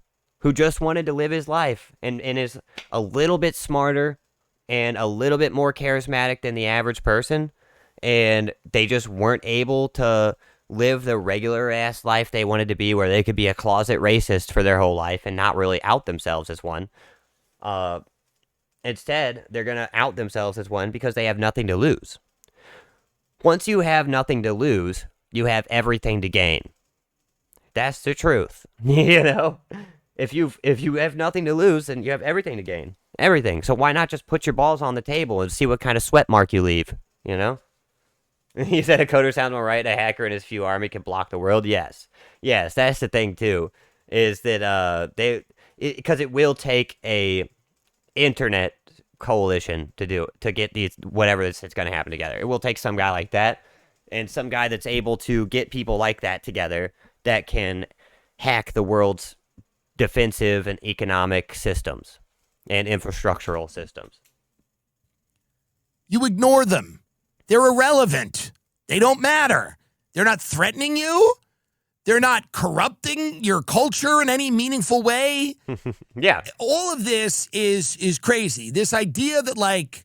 [SPEAKER 1] who just wanted to live his life and is a little bit smarter and a little bit more charismatic than the average person, and they just weren't able to live the regular ass life they wanted to be, where they could be a closet racist for their whole life and not really out themselves as one. Instead, they're going to out themselves as one because they have nothing to lose. Once you have nothing to lose, you have everything to gain. That's the truth. You know? If you have nothing to lose, then you have everything to gain. Everything. So why not just put your balls on the table and see what kind of sweat mark you leave? You know? He said a coder sounds all right. A hacker and his few army can block the world. Yes. Yes, that's the thing too. Is that because it will take a internet coalition to get these whatever it's going to happen together. It will take some guy like that, and some guy that's able to get people like that together that can hack the world's defensive and economic systems and infrastructural systems.
[SPEAKER 2] You ignore them. They're irrelevant. They don't matter. They're not threatening you. They're not corrupting your culture in any meaningful way.
[SPEAKER 1] Yeah.
[SPEAKER 2] All of this is crazy. This idea that, like,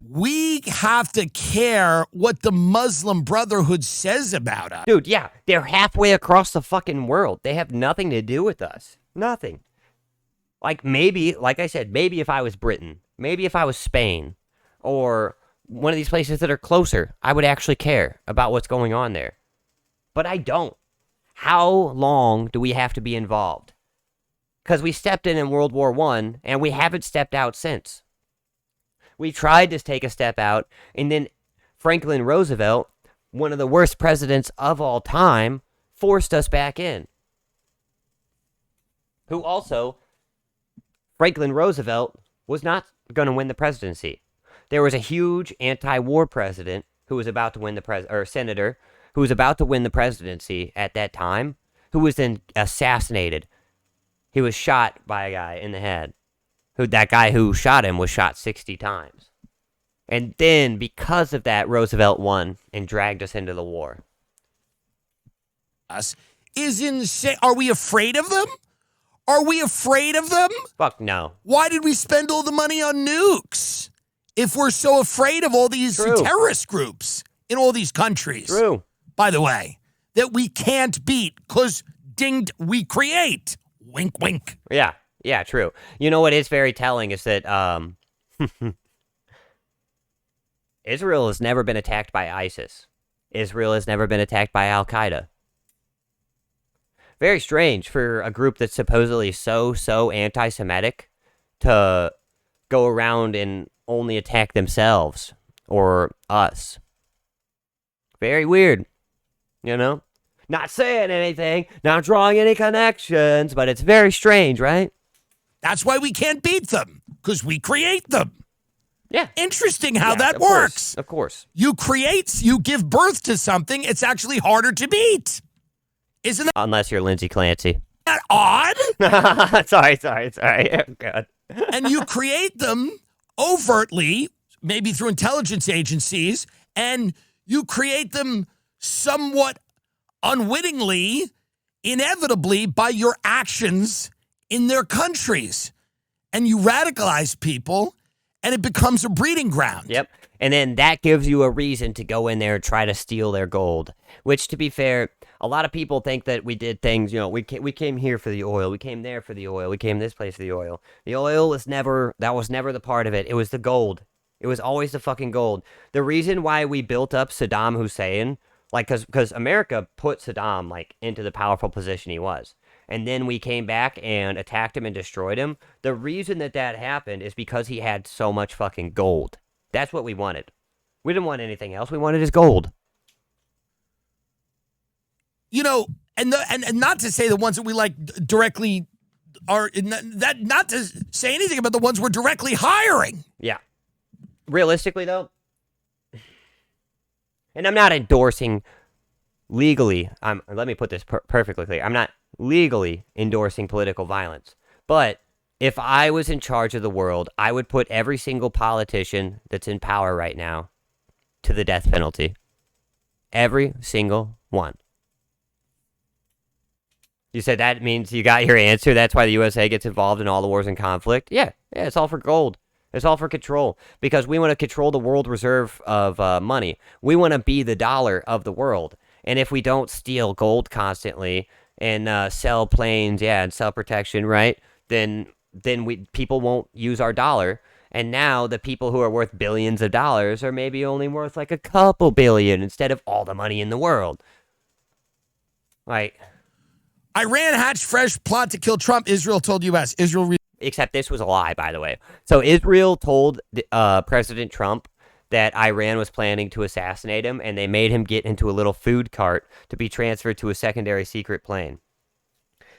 [SPEAKER 2] we have to care what the Muslim Brotherhood says about us.
[SPEAKER 1] Dude, yeah. They're halfway across the fucking world. They have nothing to do with us. Nothing. Like, maybe, like I said, maybe if I was Britain, maybe if I was Spain, or one of these places that are closer, I would actually care about what's going on there. But I don't. How long do we have to be involved? Because we stepped in World War I, and we haven't stepped out since. We tried to take a step out, and then Franklin Roosevelt, one of the worst presidents of all time, forced us back in. Who also, Franklin Roosevelt was not going to win the presidency. There was a huge anti-war president who was about to win or senator who was about to win the presidency at that time, who was then assassinated. He was shot by a guy in the head. That guy who shot him was shot 60 times. And then, because of that, Roosevelt won and dragged us into the war.
[SPEAKER 2] Us is insane. Are we afraid of them? Are we afraid of them?
[SPEAKER 1] Fuck no.
[SPEAKER 2] Why did we spend all the money on nukes if we're so afraid of all these terrorist groups in all these countries?
[SPEAKER 1] True.
[SPEAKER 2] By the way, that we can't beat because dinged we create. Wink, wink.
[SPEAKER 1] Yeah, true. You know what is very telling is that Israel has never been attacked by ISIS. Israel has never been attacked by Al-Qaeda. Very strange for a group that's supposedly so anti-Semitic to go around and only attack themselves or us. Very weird, you know? Not saying anything, not drawing any connections, but it's very strange, right?
[SPEAKER 2] That's why we can't beat them, because we create them.
[SPEAKER 1] Yeah.
[SPEAKER 2] Interesting how that works.
[SPEAKER 1] Of course.
[SPEAKER 2] You give birth to something, it's actually harder to beat. Isn't
[SPEAKER 1] Unless you're Lindsay Clancy.
[SPEAKER 2] that odd?
[SPEAKER 1] Sorry. Oh, God.
[SPEAKER 2] And you create them overtly, maybe through intelligence agencies, and you create them somewhat unwittingly inevitably by your actions in their countries. And you radicalize people, and it becomes a breeding ground.
[SPEAKER 1] Yep. And then that gives you a reason to go in there and try to steal their gold, which, to be fair, a lot of people think that we did things, we came here for the oil, we came there for the oil, we came this place for the oil. The oil was never the part of it. It was the gold. It was always the fucking gold. The reason why we built up Saddam Hussein, because America put Saddam, into the powerful position he was. And then we came back and attacked him and destroyed him. The reason that happened is because he had so much fucking gold. That's what we wanted. We didn't want anything else. We wanted his gold.
[SPEAKER 2] And not to say the ones that we directly are not to say anything about the ones we're directly hiring.
[SPEAKER 1] Yeah. Realistically, though, and I'm not endorsing legally. Let me put this perfectly clear. I'm not legally endorsing political violence, but if I was in charge of the world, I would put every single politician that's in power right now to the death penalty. Every single one. You said that means you got your answer. That's why the USA gets involved in all the wars and conflict. Yeah, it's all for gold. It's all for control, because we want to control the world reserve of money. We want to be the dollar of the world. And if we don't steal gold constantly and sell planes, and sell protection, right, then people won't use our dollar. And now the people who are worth billions of dollars are maybe only worth a couple billion instead of all the money in the world.
[SPEAKER 2] Iran hatched fresh plot to kill Trump. Israel told U.S.
[SPEAKER 1] Except this was a lie, by the way. So Israel told President Trump that Iran was planning to assassinate him, and they made him get into a little food cart to be transferred to a secondary secret plane.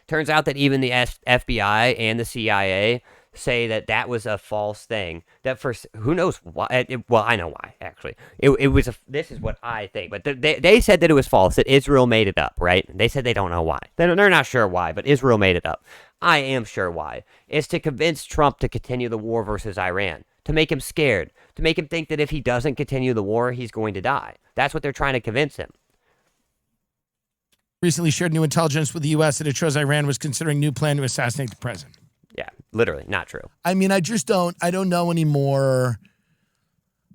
[SPEAKER 1] Turns out that even the FBI and the CIA say that was a false thing. That who knows why? Well, I know why, actually. It was this is what I think, but they said that it was false, that Israel made it up, right? They said they don't know why. They're not sure why, but Israel made it up. I am sure why. It's to convince Trump to continue the war versus Iran, to make him scared, to make him think that if he doesn't continue the war, he's going to die. That's what they're trying to convince him.
[SPEAKER 2] Recently shared new intelligence with the U.S. that it shows Iran was considering new plan to assassinate the president.
[SPEAKER 1] Yeah, literally, not true.
[SPEAKER 2] I mean, I don't know anymore.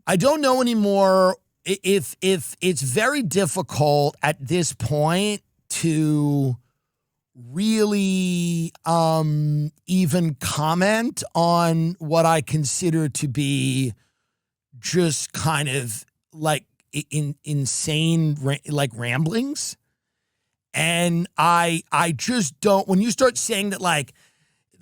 [SPEAKER 2] I don't know anymore if it's very difficult at this point to really even comment on what I consider to be just kind of insane ramblings. And I just don't, when you start saying that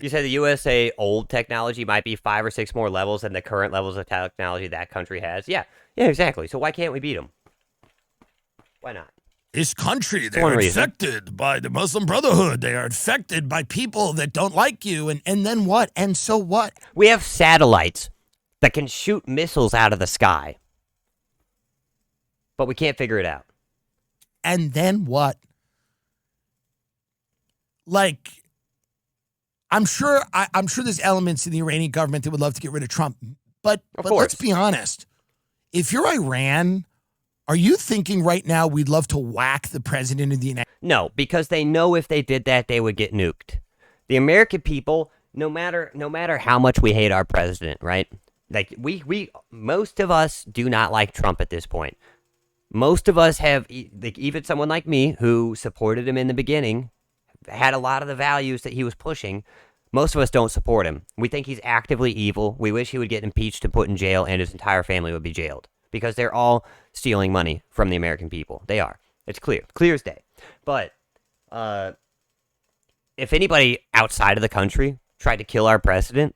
[SPEAKER 1] you said the USA old technology might be 5 or 6 more levels than the current levels of technology that country has. Yeah, exactly. So why can't we beat them? Why not?
[SPEAKER 2] This country, they are infected by the Muslim Brotherhood. They are infected by people that don't like you. And then what? And so what?
[SPEAKER 1] We have satellites that can shoot missiles out of the sky. But we can't figure it out.
[SPEAKER 2] And then what? I'm sure there's elements in the Iranian government that would love to get rid of Trump. But let's be honest. If you're Iran, are you thinking right now we'd love to whack the president of the United States?
[SPEAKER 1] No, because they know if they did that, they would get nuked. The American people, no matter how much we hate our president, right? We most of us do not like Trump at this point. Most of us have, even someone like me who supported him in the beginning, had a lot of the values that he was pushing. Most of us don't support him. We think he's actively evil. We wish he would get impeached and put in jail, and his entire family would be jailed. Because they're all stealing money from the American people. They are. It's clear as day. But if anybody outside of the country tried to kill our president,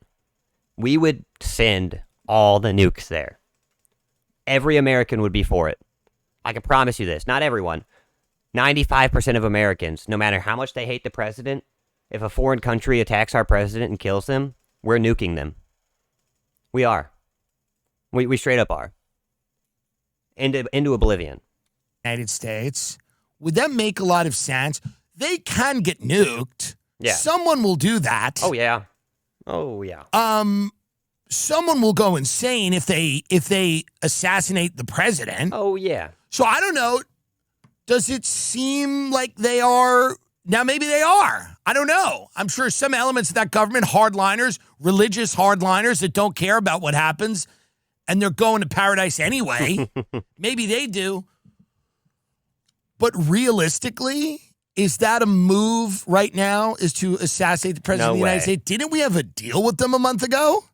[SPEAKER 1] we would send all the nukes there. Every American would be for it. I can promise you this. Not everyone. 95% of Americans, no matter how much they hate the president, if a foreign country attacks our president and kills them, we're nuking them. We are. We straight up are. Into oblivion.
[SPEAKER 2] United States. Would that make a lot of sense? They can get nuked.
[SPEAKER 1] Yeah.
[SPEAKER 2] Someone will do that.
[SPEAKER 1] Oh yeah.
[SPEAKER 2] Someone will go insane if they assassinate the president.
[SPEAKER 1] Oh yeah.
[SPEAKER 2] So I don't know. Does it seem like they are Now, maybe they are. I don't know. I'm sure some elements of that government, hardliners, religious hardliners that don't care about what happens, and they're going to paradise anyway. Maybe they do. But realistically, is that a move right now, is to assassinate the president of the United States? Didn't we have a deal with them a month ago?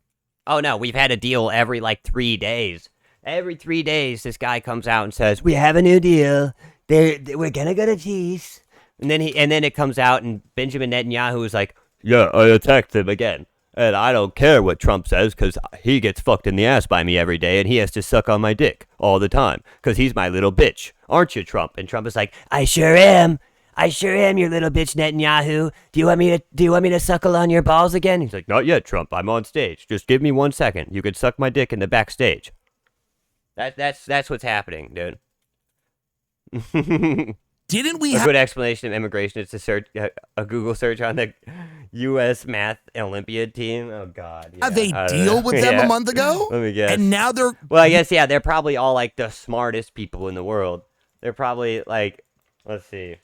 [SPEAKER 1] Oh, no, we've had a deal every, 3 days. Every 3 days, this guy comes out and says, we have a new deal. We're going to go to peace. And then it comes out, and Benjamin Netanyahu is like, yeah, I attacked him again. And I don't care what Trump says, because he gets fucked in the ass by me every day, and he has to suck on my dick all the time, because he's my little bitch. Aren't you, Trump? And Trump is like, I sure am. I sure am, your little bitch, Netanyahu. Do you want me to suckle on your balls again? He's like, not yet, Trump. I'm on stage. Just give me 1 second. You could suck my dick in the backstage. That's what's happening, dude.
[SPEAKER 2] Didn't we
[SPEAKER 1] a good explanation of immigration is to search a Google search on the U.S. Math Olympiad team. Oh God,
[SPEAKER 2] have a deal with them a month ago?
[SPEAKER 1] Let me guess.
[SPEAKER 2] And now they're
[SPEAKER 1] I guess they're probably all like the smartest people in the world. They're probably like, let's see,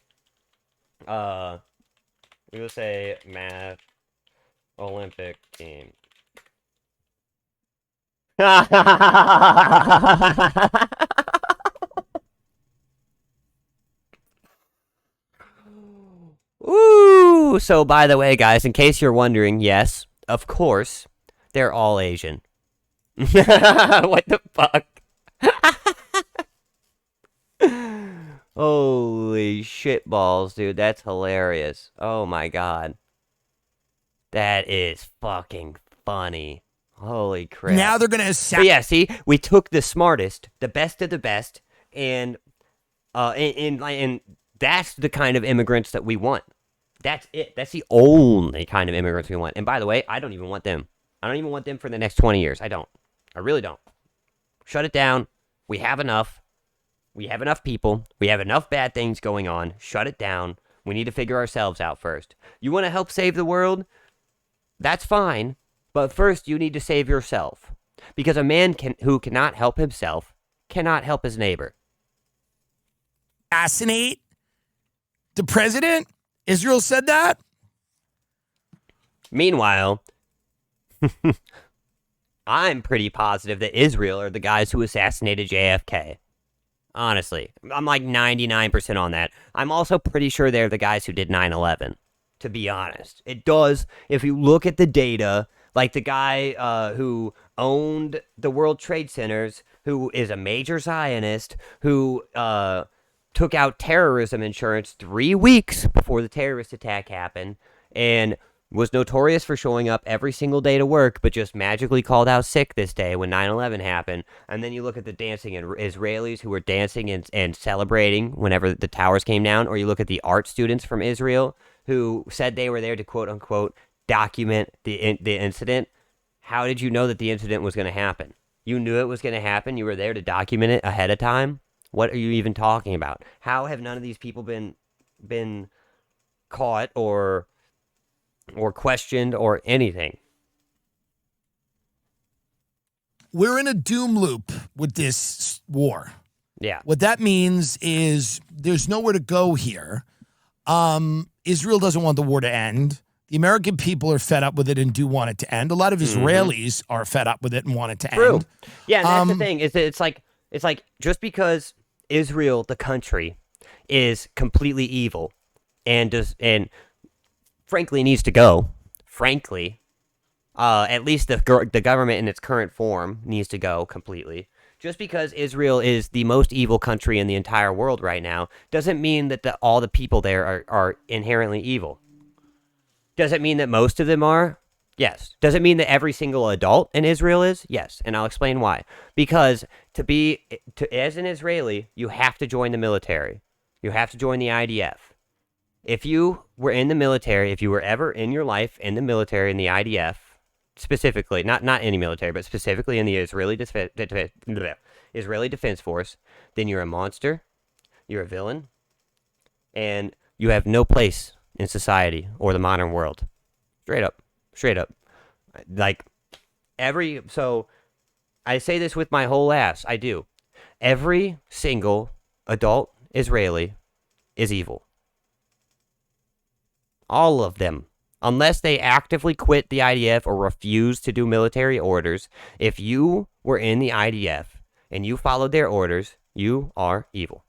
[SPEAKER 1] we will say Math Olympic team. Ooh, so by the way, guys, in case you're wondering, yes, of course, they're all Asian. What the fuck? Holy shit balls, dude, that's hilarious. Oh my God. That is fucking funny. Holy crap.
[SPEAKER 2] Now they're going to assassinate.
[SPEAKER 1] Yeah, see, we took the smartest, the best of the best, and that's the kind of immigrants that we want. That's it. That's the only kind of immigrants we want. And by the way, I don't even want them. I don't even want them for the next 20 years. I don't. I really don't. Shut it down. We have enough. We have enough people. We have enough bad things going on. Shut it down. We need to figure ourselves out first. You want to help save the world? That's fine. But first, you need to save yourself. Because a man who cannot help himself cannot help his neighbor.
[SPEAKER 2] Assassinate the president? Israel said that?
[SPEAKER 1] Meanwhile, I'm pretty positive that Israel are the guys who assassinated JFK. Honestly, I'm like 99% on that. I'm also pretty sure they're the guys who did 9/11, to be honest. It does, if you look at the data, like the guy who owned the World Trade Centers, who is a major Zionist, who took out terrorism insurance 3 weeks before the terrorist attack happened, and was notorious for showing up every single day to work, but just magically called out sick this day when 9/11 happened. And then you look at the dancing Israelis who were dancing and celebrating whenever the towers came down, or you look at the art students from Israel who said they were there to quote-unquote document the incident. How did you know that the incident was going to happen? You knew it was going to happen? You were there to document it ahead of time? What are you even talking about? How have none of these people been caught or questioned or anything?
[SPEAKER 2] We're in a doom loop with this war.
[SPEAKER 1] Yeah.
[SPEAKER 2] What that means is there's nowhere to go here. Israel doesn't want the war to end. The American people are fed up with it and do want it to end. A lot of Israelis are fed up with it and want it to end.
[SPEAKER 1] Yeah, and that's the thing. Is that it's like just because Israel, the country, is completely evil and frankly needs to go. Frankly, at least the government in its current form needs to go completely. Just because Israel is the most evil country in the entire world right now doesn't mean that all the people there are inherently evil. Does it mean that most of them are? Yes. Does it mean that every single adult in Israel is? Yes. And I'll explain why. Because as an Israeli, you have to join the military. You have to join the IDF. If you were in the military, if you were ever in your life in the military, in the IDF, specifically, not any military, but specifically in the Israeli Defense Force, then you're a monster, you're a villain, and you have no place in society or the modern world. Straight up. So I say this with my whole ass. I do. Every single adult Israeli is evil. All of them. Unless they actively quit the IDF or refuse to do military orders, if you were in the IDF and you followed their orders, you are evil.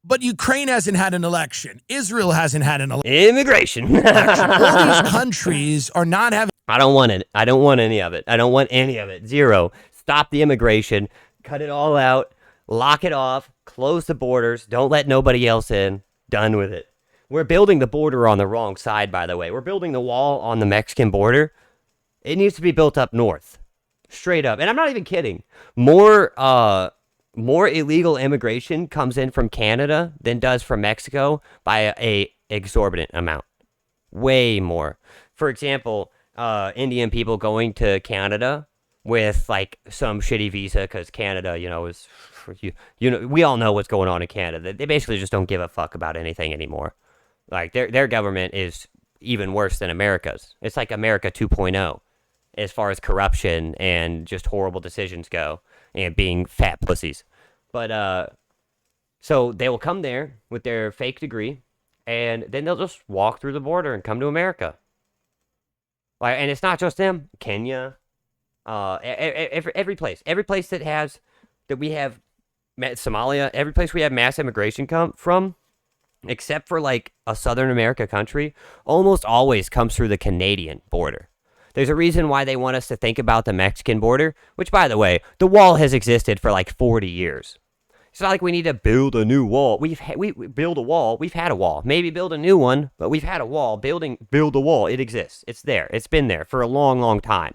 [SPEAKER 2] But Ukraine hasn't had an election. Israel hasn't had an election.
[SPEAKER 1] Immigration.
[SPEAKER 2] All these countries are not having.
[SPEAKER 1] I don't want it. I don't want any of it. I don't want any of it. Zero. Stop the immigration. Cut it all out. Lock it off. Close the borders. Don't let nobody else in. Done with it. We're building the border on the wrong side, by the way. We're building the wall on the Mexican border. It needs to be built up north. Straight up. And I'm not even kidding. More illegal immigration comes in from Canada than does from Mexico by a exorbitant amount. Way more. For example, Indian people going to Canada with like some shitty visa because Canada, is we all know what's going on in Canada. They basically just don't give a fuck about anything anymore. Like their government is even worse than America's. It's like America 2.0 as far as corruption and just horrible decisions go and being fat pussies. But so they will come there with their fake degree and then they'll just walk through the border and come to America. Like, and it's not just them. Kenya, every place that we have Somalia, every place we have mass immigration come from, except for like a Southern America country, almost always comes through the Canadian border. There's a reason why they want us to think about the Mexican border, which, by the way, the wall has existed for like 40 years. It's not like we need to build a new wall. We build a wall. We've had a wall. Maybe build a new one, but we've had a wall. Build a wall. It exists. It's there. It's been there for a long, long time.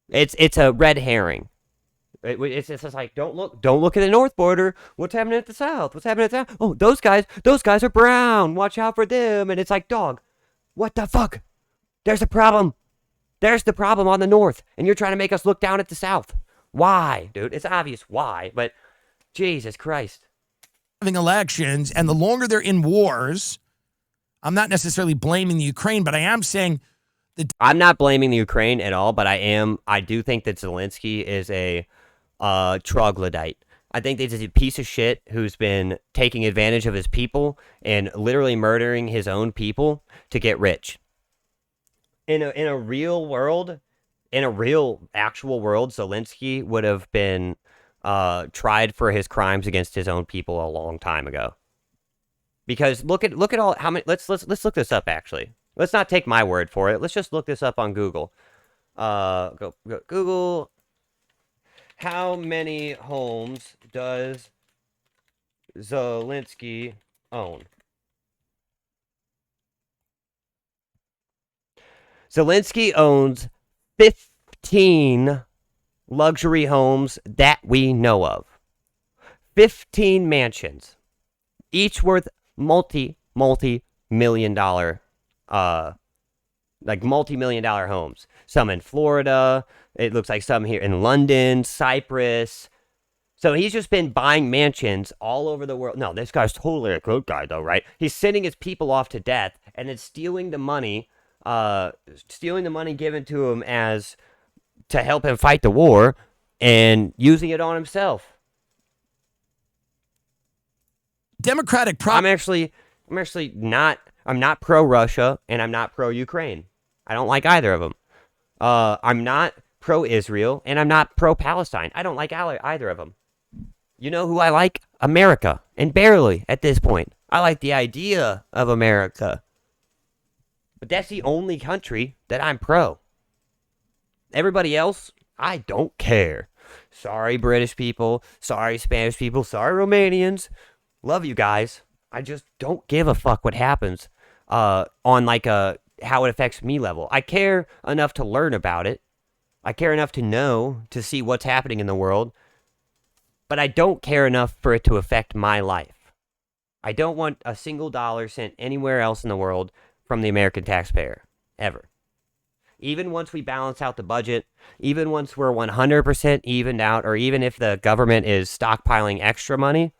[SPEAKER 1] It's a red herring. It's just like don't look at the north border. What's happening at the south? What's happening at the south? Oh, those guys are brown. Watch out for them. And it's like, dog, what the fuck? There's a problem. There's the problem on the north, and you're trying to make us look down at the south. Why, dude? It's obvious why, but Jesus Christ.
[SPEAKER 2] Having elections, and the longer they're in wars, I'm not necessarily blaming the Ukraine, but I am saying
[SPEAKER 1] I'm not blaming the Ukraine at all, but I do think that Zelensky is a troglodyte. I think that he's a piece of shit who's been taking advantage of his people and literally murdering his own people to get rich. In a real world, in a real actual world, Zelensky would have been tried for his crimes against his own people a long time ago. Because look at all how many. Let's look this up actually. Let's not take my word for it. Let's just look this up on Google. Go Google. How many homes does Zelensky own? Zelensky owns 15 luxury homes that we know of. 15 mansions, each worth multi-million dollar multi-million dollar homes. Some in Florida. It looks like some here in London, Cyprus. So he's just been buying mansions all over the world. No, this guy's totally a good guy, though, right? He's sending his people off to death and then stealing the money given to him as to help him fight the war and using it on himself. I'm not pro-Russia, and I'm not pro-Ukraine. I don't like either of them. I'm not pro-Israel, and I'm not pro-Palestine. I don't like either of them. You know who I like? America, and barely at this point. I like the idea of America. But that's the only country that I'm pro. Everybody else, I don't care. Sorry, British people. Sorry, Spanish people. Sorry, Romanians. Love you guys. I just don't give a fuck what happens on like how it affects me level. I care enough to learn about it. I care enough to know, to see what's happening in the world. But I don't care enough for it to affect my life. I don't want a single dollar sent anywhere else in the world from the American taxpayer. Ever. Even once we balance out the budget, even once we're 100% evened out, or even if the government is stockpiling extra money,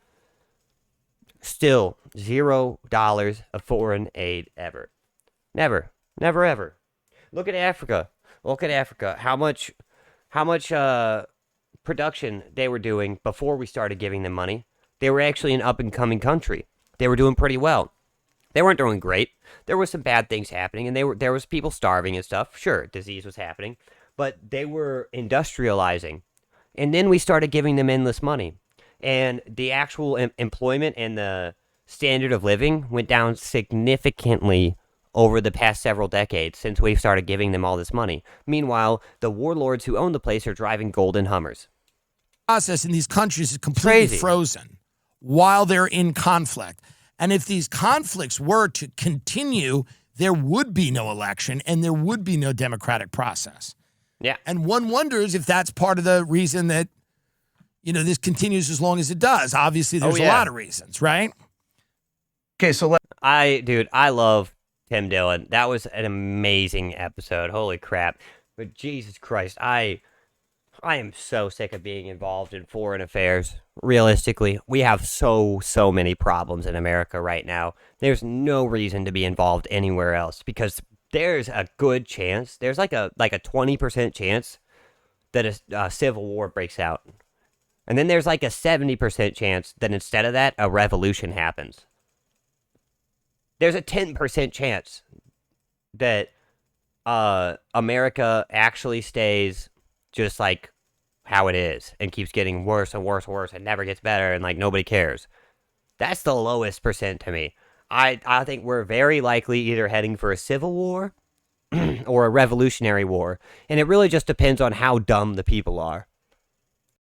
[SPEAKER 1] still $0 of foreign aid ever. Never. Never ever. Look at Africa. How much production they were doing before we started giving them money. They were actually an up and coming country. they were doing pretty well. They weren't doing great. There was some bad things happening, and there was people starving and stuff. Sure, disease was happening, but they were industrializing. And then we started giving them endless money. And the actual employment and the standard of living went down significantly over the past several decades since we started giving them all this money. Meanwhile, the warlords who own the place are driving golden Hummers.
[SPEAKER 2] Process in these countries is completely frozen while they're in conflict. And if these conflicts were to continue, there would be no election and there would be no democratic process.
[SPEAKER 1] Yeah.
[SPEAKER 2] And one wonders if that's part of the reason that, this continues as long as it does. Obviously, there's a lot of reasons, right?
[SPEAKER 5] Okay, so
[SPEAKER 1] I love Tim Dillon. That was an amazing episode. Holy crap. But Jesus Christ, I am so sick of being involved in foreign affairs. Realistically, we have so many problems in America right now. There's no reason to be involved anywhere else because there's a good chance, there's like a 20% chance that a civil war breaks out. And then there's like a 70% chance that instead of that, a revolution happens. There's a 10% chance that America actually stays just like how it is and keeps getting worse and worse and worse and never gets better and like nobody cares. That's the lowest percent to me. I think we're very likely either heading for a civil war or a revolutionary war. And it really just depends on how dumb the people are.